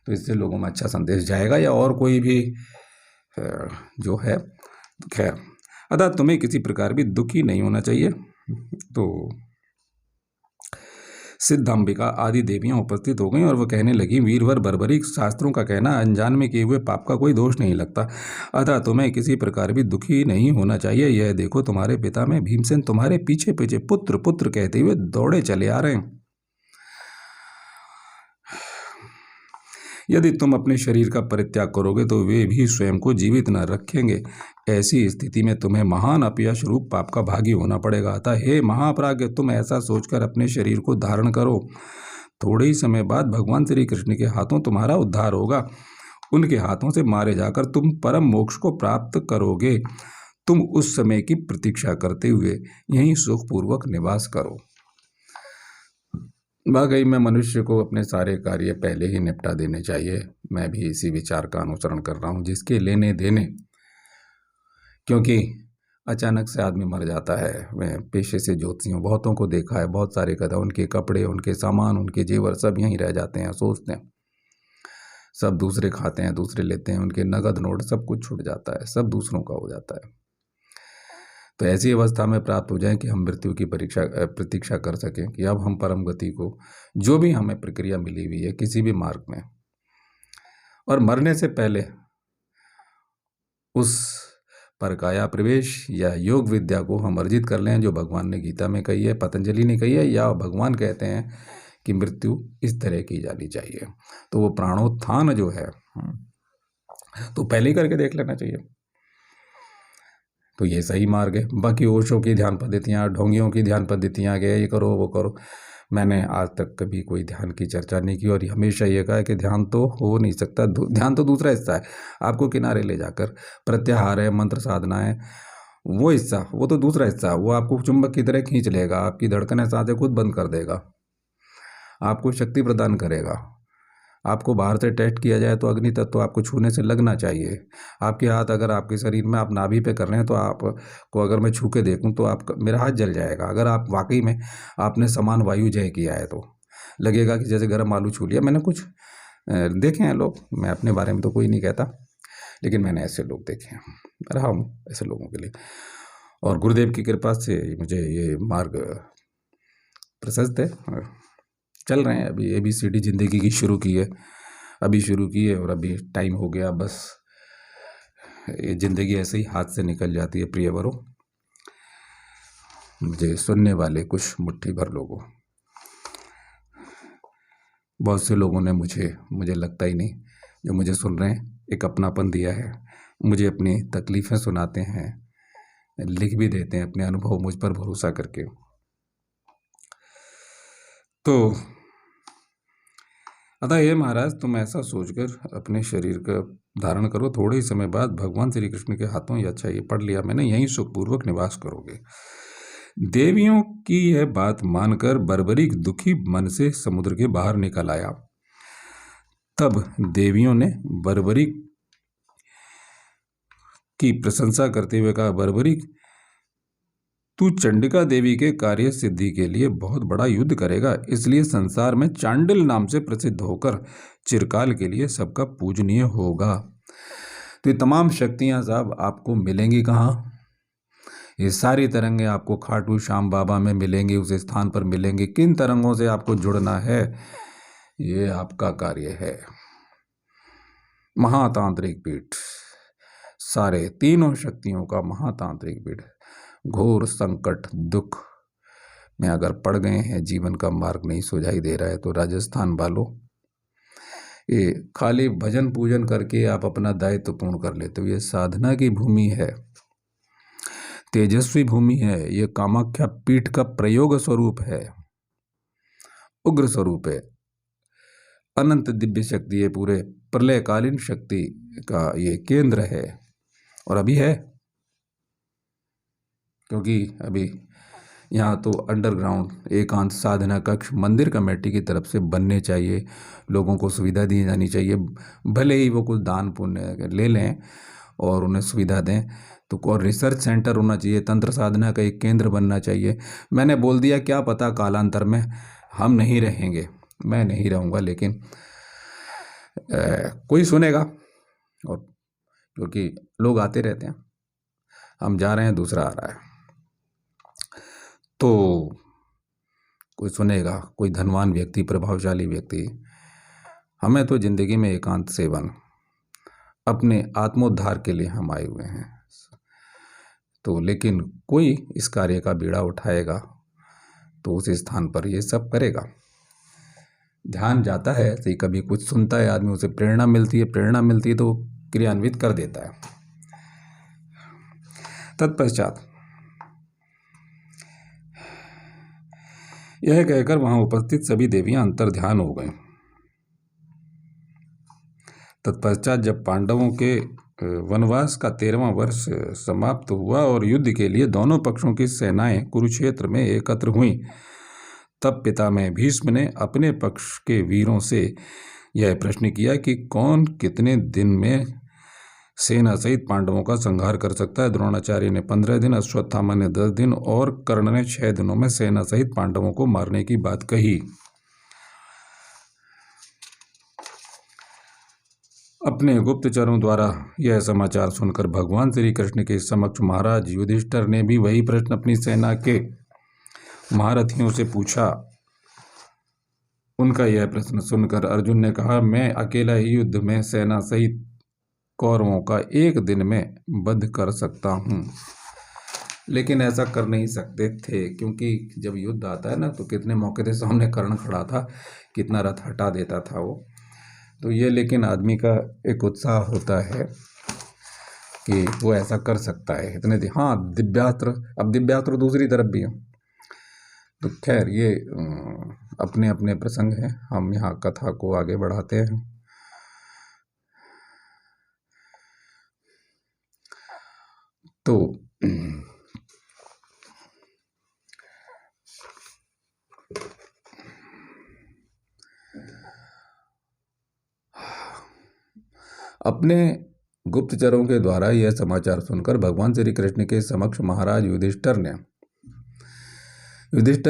तो इससे लोगों में अच्छा संदेश जाएगा, या और कोई भी जो है। खैर, अतः तुम्हें किसी प्रकार भी दुखी नहीं होना चाहिए। तो सिद्धांबिका आदि देवियां उपस्थित हो गईं और वह कहने लगी, वीरवर बर्बरीक, शास्त्रों का कहना अनजान में किए हुए पाप का कोई दोष नहीं लगता। अतः तुम्हें किसी प्रकार भी दुखी नहीं होना चाहिए। यह देखो, तुम्हारे पिता में भीमसेन तुम्हारे पीछे पीछे पुत्र पुत्र कहते हुए दौड़े चले आ रहे हैं। यदि तुम अपने शरीर का परित्याग करोगे तो वे भी स्वयं को जीवित न रखेंगे। ऐसी स्थिति में तुम्हें महान अपयश रूप पाप का भागी होना पड़ेगा। अतः हे महाप्राज्ञ, तुम ऐसा सोचकर अपने शरीर को धारण करो। थोड़े ही समय बाद भगवान श्री कृष्ण के हाथों तुम्हारा उद्धार होगा। उनके हाथों से मारे जाकर तुम परम मोक्ष को प्राप्त करोगे। तुम उस समय की प्रतीक्षा करते हुए यहीं सुखपूर्वक निवास करो। वाकई में मनुष्य को अपने सारे कार्य पहले ही निपटा देने चाहिए। मैं भी इसी विचार का अनुसरण कर रहा हूँ, जिसके लेने देने, क्योंकि अचानक से आदमी मर जाता है। मैं पेशे से ज्योतिषियों बहुतों को देखा है, बहुत सारे कथा, उनके कपड़े, उनके सामान, उनके जेवर सब यहीं रह जाते हैं, सोचते हैं सब दूसरे खाते हैं, दूसरे लेते हैं, उनके नगद नोट सब कुछ छूट जाता है, सब दूसरों का हो जाता है। तो ऐसी अवस्था में प्राप्त हो जाए कि हम मृत्यु की प्रतीक्षा कर सकें कि अब हम परम गति को, जो भी हमें प्रक्रिया मिली हुई है किसी भी मार्ग में, और मरने से पहले उस पर काया प्रवेश या योग विद्या को हम अर्जित कर लें, जो भगवान ने गीता में कही है, पतंजलि ने कही है, या भगवान कहते हैं कि मृत्यु इस तरह की जानी चाहिए। तो वो प्राणोत्थान जो है तो पहले ही करके देख लेना चाहिए। तो ये सही मार्ग है। बाकी ओशो की ध्यान पद्धतियाँ, ढोंगियों की ध्यान पद्धतियाँ, गए ये करो वो करो, मैंने आज तक कभी कोई ध्यान की चर्चा नहीं की, और हमेशा ये कहा है कि ध्यान तो हो नहीं सकता। ध्यान तो दूसरा हिस्सा है, आपको किनारे ले जाकर प्रत्याहार है, मंत्र साधना है, वो हिस्सा, वो तो दूसरा हिस्सा है। वो आपको चुंबक की तरह खींच लेगा, आपकी धड़कनें, सांसें खुद बंद कर देगा, आपको शक्ति प्रदान करेगा। आपको बाहर से टेस्ट किया जाए तो अग्नि तत्व आपको छूने से लगना चाहिए। आपके हाथ अगर आपके शरीर में आप नाभि पे कर रहे हैं तो आपको अगर मैं छू के देखूं तो आप, मेरा हाथ जल जाएगा। अगर आप वाकई में आपने समान वायु जय किया है तो लगेगा कि जैसे गर्म आलू छू लिया मैंने, कुछ देखे हैं लोग, मैं अपने बारे में तो कोई नहीं कहता, लेकिन मैंने ऐसे लोग देखे हैं, रहा हूँ ऐसे लोगों के लिए। और गुरुदेव की कृपा से मुझे ये मार्ग प्रशस्त है। चल रहे हैं, अभी ABCD ज़िंदगी की शुरू की है, अभी शुरू की है और अभी टाइम हो गया। बस ये ज़िंदगी ऐसे ही हाथ से निकल जाती है प्रियवरों। मुझे सुनने वाले कुछ मुट्ठी भर लोगों, बहुत से लोगों ने मुझे लगता ही नहीं, जो मुझे सुन रहे हैं, एक अपनापन दिया है। मुझे अपनी तकलीफ़ें सुनाते हैं, लिख भी देते हैं अपने अनुभव मुझ पर भरोसा करके। तो अतः हे महाराज, तुम ऐसा सोचकर अपने शरीर का धारण करो, थोड़े ही समय बाद भगवान श्री कृष्ण के हाथों, या अच्छा ये पढ़ लिया मैंने, यहीं सुखपूर्वक निवास करोगे। देवियों की यह बात मानकर बर्बरीक दुखी मन से समुद्र के बाहर निकल आया। तब देवियों ने बर्बरीक की प्रशंसा करते हुए कहा, बर्बरीक, तू चंडिका देवी के कार्य सिद्धि के लिए बहुत बड़ा युद्ध करेगा, इसलिए संसार में चांडिल नाम से प्रसिद्ध होकर चिरकाल के लिए सबका पूजनीय होगा। तो ये तमाम शक्तियां साहब आपको मिलेंगी कहाँ? ये सारी तरंगे आपको खाटू श्याम बाबा में मिलेंगी, उस स्थान पर मिलेंगी। किन तरंगों से आपको जुड़ना है, ये आपका कार्य है। महातांत्रिक पीठ, सारे तीनों शक्तियों का महातांत्रिक पीठ। घोर संकट दुख में अगर पड़ गए हैं, जीवन का मार्ग नहीं सुझाई दे रहा है, तो राजस्थान वालों, ये खाली भजन पूजन करके आप अपना दायित्व पूर्ण कर लेते हो। ये साधना की भूमि है, तेजस्वी भूमि है, ये कामाख्या पीठ का प्रयोग स्वरूप है, उग्र स्वरूप है, अनंत दिव्य शक्ति है, पूरे प्रलयकालीन शक्ति का ये केंद्र है। और अभी है, क्योंकि अभी यहाँ तो अंडरग्राउंड एकांत साधना कक्ष मंदिर कमेटी की तरफ से बनने चाहिए, लोगों को सुविधा दी जानी चाहिए, भले ही वो कुछ दान पुण्य ले लें और उन्हें सुविधा दें। तो और रिसर्च सेंटर होना चाहिए, तंत्र साधना का एक केंद्र बनना चाहिए। मैंने बोल दिया, क्या पता कालांतर में हम नहीं रहेंगे, मैं नहीं रहूँगा, लेकिन कोई सुनेगा, और क्योंकि लोग आते रहते हैं, हम जा रहे हैं, दूसरा आ रहा है, तो कोई सुनेगा, कोई धनवान व्यक्ति, प्रभावशाली व्यक्ति। हमें तो जिंदगी में एकांत सेवन, अपने आत्मोद्धार के लिए हम आए हुए हैं। तो लेकिन कोई इस कार्य का बीड़ा उठाएगा तो उस स्थान पर ये सब करेगा। ध्यान जाता है ऐसे ही, कभी कुछ सुनता है आदमी, उसे प्रेरणा मिलती है तो क्रियान्वित कर देता है। तत्पश्चात यह कहकर वहां उपस्थित सभी देवियां अंतर्ध्यान हो गईं। तत्पश्चात जब पांडवों के वनवास का 13वां वर्ष समाप्त हुआ और युद्ध के लिए दोनों पक्षों की सेनाएं कुरुक्षेत्र में एकत्र हुईं, तब पितामह भीष्म ने अपने पक्ष के वीरों से यह प्रश्न किया कि कौन कितने दिन में सेना सहित पांडवों का संहार कर सकता है। द्रोणाचार्य ने 15 दिन, अश्वत्थामा ने 10 दिन और कर्ण ने 6 दिनों में सेना सहित पांडवों को मारने की बात कही। अपने गुप्तचरों द्वारा यह समाचार सुनकर भगवान श्री कृष्ण के समक्ष महाराज युधिष्ठिर ने भी वही प्रश्न अपनी सेना के महारथियों से पूछा। उनका यह प्रश्न सुनकर अर्जुन ने कहा, मैं अकेला ही युद्ध में सेना सहित कौरवों का एक दिन में वध कर सकता हूँ। लेकिन ऐसा कर नहीं सकते थे, क्योंकि जब युद्ध आता है ना, तो कितने मौके थे सामने कर्ण खड़ा था, कितना रथ हटा देता था वो। तो ये लेकिन आदमी का एक उत्साह होता है कि वो ऐसा कर सकता है इतने दिन। हाँ, दिव्यास्त्र, अब दिव्यास्त्र दूसरी तरफ भी है। तो खैर ये अपने अपने प्रसंग हैं, हम यहाँ कथा को आगे बढ़ाते हैं। तो अपने गुप्तचरों के द्वारा यह समाचार सुनकर भगवान श्री कृष्ण के समक्ष महाराज युधिष्ठिर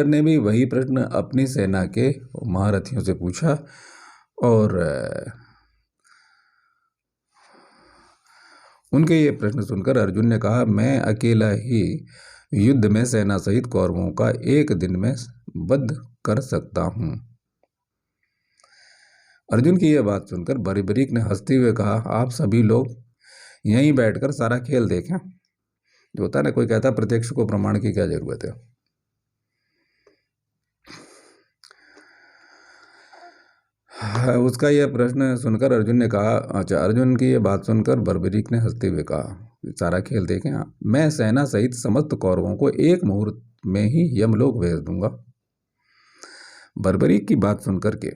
ने भी वही प्रश्न अपनी सेना के महारथियों से पूछा। और उनके ये प्रश्न सुनकर अर्जुन ने कहा, मैं अकेला ही युद्ध में सेना सहित कौरवों का एक दिन में वध कर सकता हूं। अर्जुन की यह बात सुनकर बरीबरीक ने हंसते हुए कहा, आप सभी लोग यहीं बैठकर सारा खेल देखें। जो होता है ना, कोई कहता प्रत्यक्ष को प्रमाण की क्या जरूरत है। उसका यह प्रश्न सुनकर अर्जुन ने कहा, अच्छा, अर्जुन की यह बात सुनकर बर्बरीक ने हंसते हुए कहा, सारा खेल देखें, मैं सेना सहित समस्त कौरवों को एक मुहूर्त में ही यमलोक भेज दूंगा। बर्बरीक की बात सुनकर के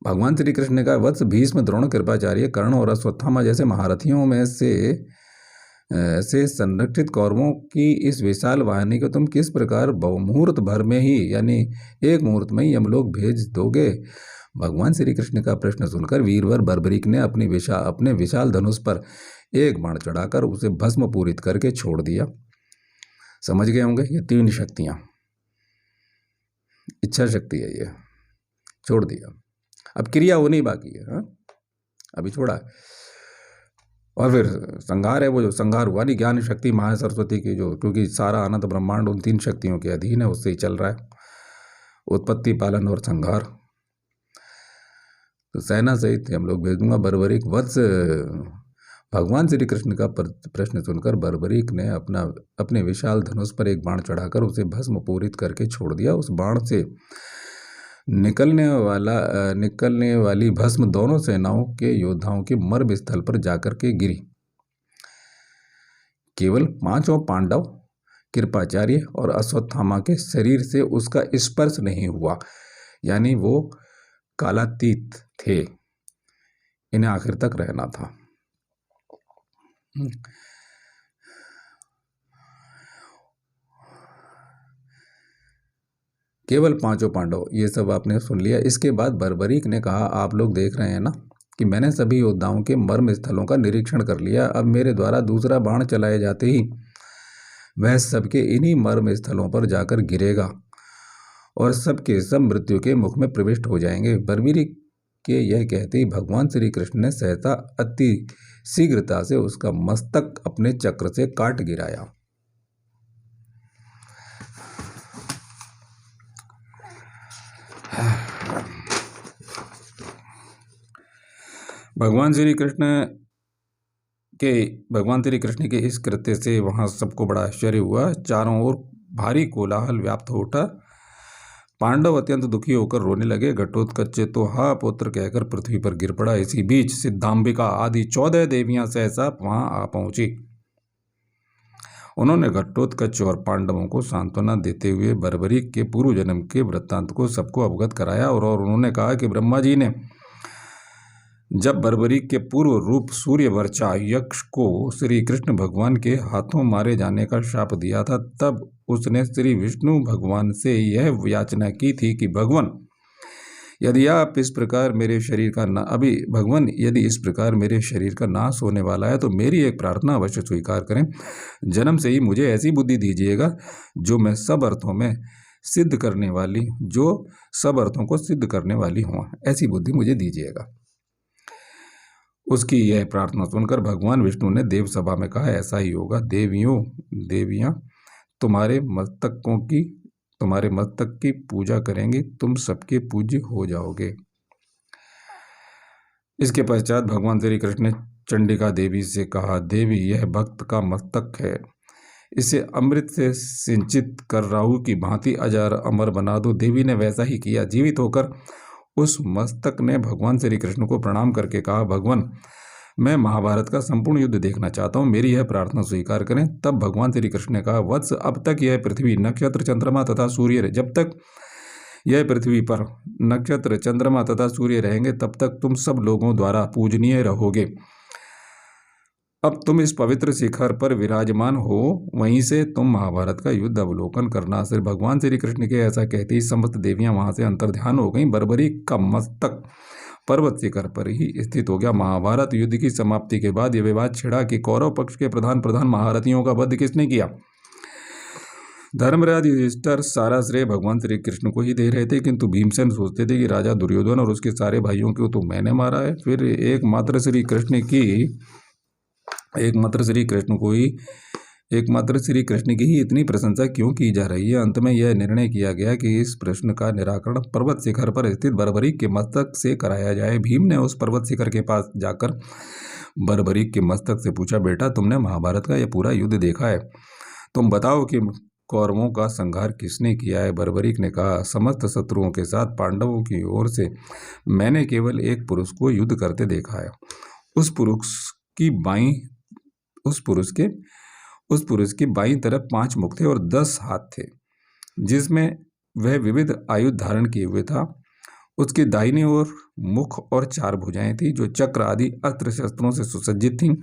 भगवान श्री कृष्ण ने कहा, वत्स, भीष्म, द्रोण, कृपाचार्य, कर्ण और अश्वत्थामा जैसे महारथियों में से संरक्षित कौरवों की इस विशाल वाहिनी को तुम किस प्रकार मुहूर्त भर में ही, यानी एक मुहूर्त में ही यमलोक भेज दोगे? भगवान श्री कृष्ण का प्रश्न सुनकर वीरवर बर्बरीक ने अपने विशाल धनुष पर एक बाण चढ़ाकर उसे भस्म पूरित करके छोड़ दिया। समझ गए होंगे, ये 3 शक्तियां, इच्छा शक्ति है, ये छोड़ दिया। अब क्रिया होनी ही बाकी है, हाँ? अभी छोड़ा है। और फिर संहार है, वो जो संहार हुआ नहीं, ज्ञान शक्ति महा सरस्वती की, जो क्योंकि सारा अनंत ब्रह्मांड उन 3 शक्तियों के अधीन है, उससे ही चल रहा है, उत्पत्ति, पालन और संहार। तो सेना सहित हम लोग भेज दूंगा। बर्बरीक, वत्स, भगवान श्री कृष्ण का प्रश्न सुनकर बर्बरीक ने अपने विशाल धनुष पर एक बाण चढ़ाकर उसे भस्म पूरित करके छोड़ दिया। उस बाण से निकलने वाली भस्म दोनों सेनाओं के योद्धाओं के मर्म स्थल पर जाकर के गिरी। केवल 5 पांडव, कृपाचार्य और अश्वत्थामा के शरीर से उसका स्पर्श नहीं हुआ, यानी वो कालातीत थे, इन्हें आखिर तक रहना था। केवल 5 पांडव, ये सब आपने सुन लिया। इसके बाद बर्बरीक ने कहा, आप लोग देख रहे हैं ना कि मैंने सभी योद्धाओं के मर्म स्थलों का निरीक्षण कर लिया। अब मेरे द्वारा दूसरा बाण चलाए जाते ही वह सबके इन्हीं मर्म स्थलों पर जाकर गिरेगा और सबके सब मृत्यु के मुख में प्रविष्ट हो जाएंगे। बर्बरीक के यह कहते ही भगवान श्री कृष्ण ने सहसा अति शीघ्रता से उसका मस्तक अपने चक्र से काट गिराया। भगवान श्री कृष्ण के इस कृत्य से वहां सबको बड़ा आश्चर्य हुआ। चारों ओर भारी कोलाहल व्याप्त हो उठा। पांडव अत्यंत दुखी होकर रोने लगे। घटोत्कच तो हा पुत्र कहकर पृथ्वी पर गिर पड़ा। इसी बीच सिद्धांबिका आदि 14 देवियां सहसा वहां आ पहुंची। उन्होंने घटोत्कच और पांडवों को सांत्वना देते हुए बर्बरीक के पूर्व जन्म के वृत्तांत को सबको अवगत कराया और उन्होंने कहा कि ब्रह्मा जी ने जब बर्बरीक के पूर्व रूप सूर्यवर्चा यक्ष को श्री कृष्ण भगवान के हाथों मारे जाने का शाप दिया था, तब उसने श्री विष्णु भगवान से यह याचना की थी कि भगवान यदि इस प्रकार मेरे शरीर का नाश होने वाला है तो मेरी एक प्रार्थना अवश्य स्वीकार करें। जन्म से ही मुझे ऐसी बुद्धि दीजिएगा जो सब अर्थों को सिद्ध करने वाली हो, ऐसी बुद्धि मुझे दीजिएगा। उसकी यह प्रार्थना सुनकर भगवान विष्णु ने देव सभा में कहा, ऐसा ही होगा। देवियां तुम्हारे मस्तक की पूजा करेंगे, तुम सबके पूज्य हो जाओगे। इसके पश्चात भगवान श्री कृष्ण ने चंडिका देवी से कहा, देवी, यह भक्त का मस्तक है, इसे अमृत से सिंचित कर राहु की भांति अजर अमर बना दो। देवी ने वैसा ही किया। जीवित होकर उस मस्तक ने भगवान श्री कृष्ण को प्रणाम करके कहा, भगवान, मैं महाभारत का संपूर्ण युद्ध देखना चाहता हूँ, मेरी यह प्रार्थना स्वीकार करें। तब भगवान श्री कृष्ण ने कहा, वत्स, अब तक यह पृथ्वी, नक्षत्र, चंद्रमा तथा सूर्य, जब तक यह पृथ्वी पर नक्षत्र, चंद्रमा तथा सूर्य रहेंगे तब तक तुम सब लोगों द्वारा पूजनीय रहोगे। अब तुम इस पवित्र शिखर पर विराजमान हो, वहीं से तुम महाभारत का युद्ध अवलोकन करना। सिर्फ भगवान श्री कृष्ण के ऐसा कहते ही समस्त देवियां वहां से अंतर्ध्यान हो गईं। बर्बरीक का मस्तक पर्वत शिखर पर ही स्थित हो गया। महाभारत युद्ध की समाप्ति के बाद यह विवाद छिड़ा कि कौरव पक्ष के प्रधान महारथियों का वध किसने किया। धर्मराज युधिष्ठिर सारा श्रेय भगवान श्री कृष्ण को ही दे रहे थे, किंतु भीमसेन सोचते थे कि राजा दुर्योधन और उसके सारे भाइयों को तो मैंने मारा है, फिर एकमात्र श्री कृष्ण की ही इतनी प्रशंसा क्यों की जा रही है। अंत में यह निर्णय किया गया कि इस प्रश्न का निराकरण पर्वत शिखर पर स्थित बर्बरीक के मस्तक से कराया जाए। भीम ने उस पर्वत शिखर के पास जाकर बर्बरीक के मस्तक से पूछा, बेटा तुमने महाभारत का यह पूरा युद्ध देखा है, तुम बताओ कि कौरवों का संहार किसने किया है। बर्बरीक ने कहा, समस्त शत्रुओं के साथ पांडवों की ओर से मैंने केवल एक पुरुष को युद्ध करते देखा है। उस पुरुष की बाईं तरफ 5 मुख थे और 10 हाथ थे, जिसमें वह विविध आयुध धारण किए हुए था। उसकी दाहिनी ओर मुख और 4 भुजाएं थी, जो चक्र आदि अस्त्र शस्त्रों से सुसज्जित थीं।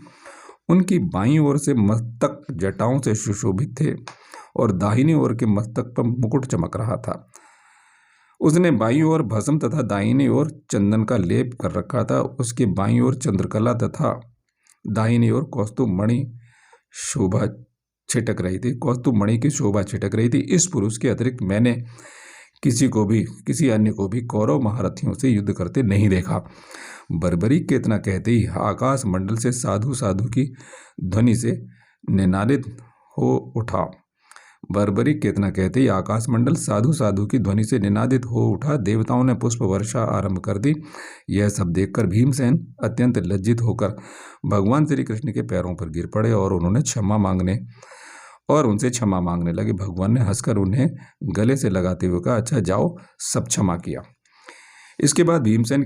उनकी बाईं ओर से मस्तक जटाओं से सुशोभित थे और दाहिनी ओर के मस्तक पर मुकुट चमक रहा था। उसने बाईं ओर भस्म तथा दाहिनी ओर चंदन का लेप कर रखा था। उसके बाईं ओर चंद्रकला तथा दाहिनी ओर कौस्तुभ मणि कौस्तुभ मणि की शोभा छिटक रही थी। इस पुरुष के अतिरिक्त मैंने किसी अन्य को भी कौरव महारथियों से युद्ध करते नहीं देखा। बर्बरीक के इतना कहते ही आकाश मंडल से साधु साधु की ध्वनि से निनादित हो उठा। देवताओं ने पुष्प वर्षा आरंभ कर दी। यह सब देखकर भीमसेन अत्यंत लज्जित होकर भगवान श्री कृष्ण के पैरों पर गिर पड़े और उनसे क्षमा मांगने लगे। भगवान ने हंसकर उन्हें गले से लगाते हुए कहा, अच्छा जाओ, सब क्षमा किया। इसके बाद भीमसेन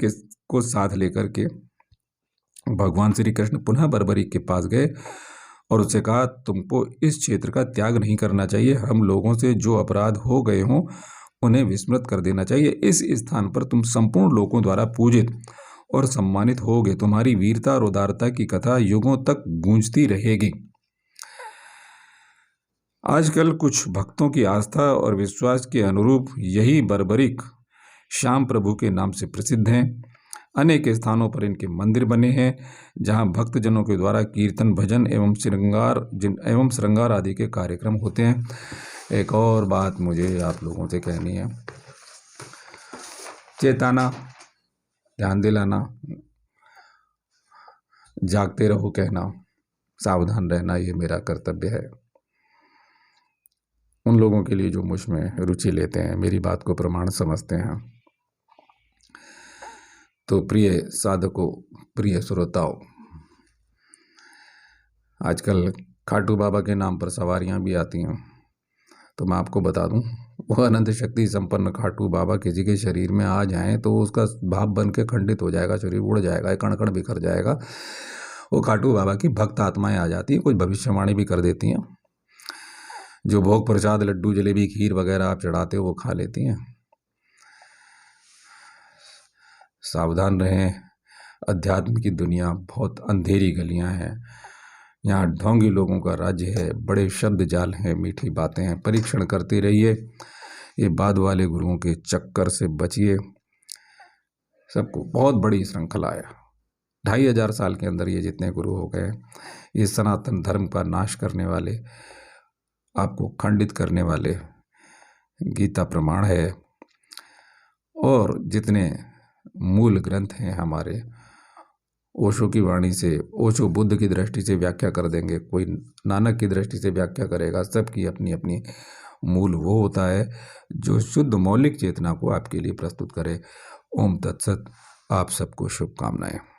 को साथ लेकर के भगवान श्री कृष्ण पुनः बर्बरीक के पास गए और उससे कहा, तुमको इस क्षेत्र का त्याग नहीं करना चाहिए। हम लोगों से जो अपराध हो गए हों उन्हें विस्मृत कर देना चाहिए। इस स्थान पर तुम संपूर्ण लोगों द्वारा पूजित और सम्मानित होगे। तुम्हारी वीरता और उदारता की कथा युगों तक गूंजती रहेगी। आजकल कुछ भक्तों की आस्था और विश्वास के अनुरूप यही बर्बरीक श्याम प्रभु के नाम से प्रसिद्ध हैं। अनेक स्थानों पर इनके मंदिर बने हैं, जहां भक्तजनों के द्वारा कीर्तन, भजन एवं श्रृंगार आदि के कार्यक्रम होते हैं। एक और बात मुझे आप लोगों से कहनी है, चेताना, ध्यान दिलाना, जागते रहो कहना, सावधान रहना, ये मेरा कर्तव्य है। उन लोगों के लिए जो मुझ में रुचि लेते हैं, मेरी बात को प्रमाण समझते हैं। तो प्रिय साधकों, प्रिय श्रोताओं, आजकल खाटू बाबा के नाम पर सवारियां भी आती हैं। तो मैं आपको बता दूं, वो अनंत शक्ति संपन्न खाटू बाबा किसी के शरीर में आ जाएं तो उसका भाव बन के खंडित हो जाएगा, शरीर उड़ जाएगा, कण कण बिखर जाएगा। वो खाटू बाबा की भक्त आत्माएं आ जाती हैं, कुछ भविष्यवाणी भी कर देती हैं। जो भोग प्रसाद, लड्डू, जलेबी, खीर वगैरह आप चढ़ाते हो वो खा लेती हैं। सावधान रहें। अध्यात्म की दुनिया बहुत अंधेरी गलियां हैं। यहाँ ढोंगी लोगों का राज्य है, बड़े शब्द जाल हैं, मीठी बातें हैं। परीक्षण करते रहिए। ये बाद वाले गुरुओं के चक्कर से बचिए। सबको बहुत बड़ी श्रृंखला है। 2500 साल के अंदर ये जितने गुरु हो गए, ये सनातन धर्म का नाश करने वाले, आपको खंडित करने वाले, गीता प्रमाण है। और जितने मूल ग्रंथ हैं हमारे, ओशो की वाणी से, ओशो बुद्ध की दृष्टि से व्याख्या कर देंगे, कोई नानक की दृष्टि से व्याख्या करेगा। सबकी अपनी अपनी मूल वो होता है जो शुद्ध मौलिक चेतना को आपके लिए प्रस्तुत करे। ओम तत्सत। आप सबको शुभकामनाएं।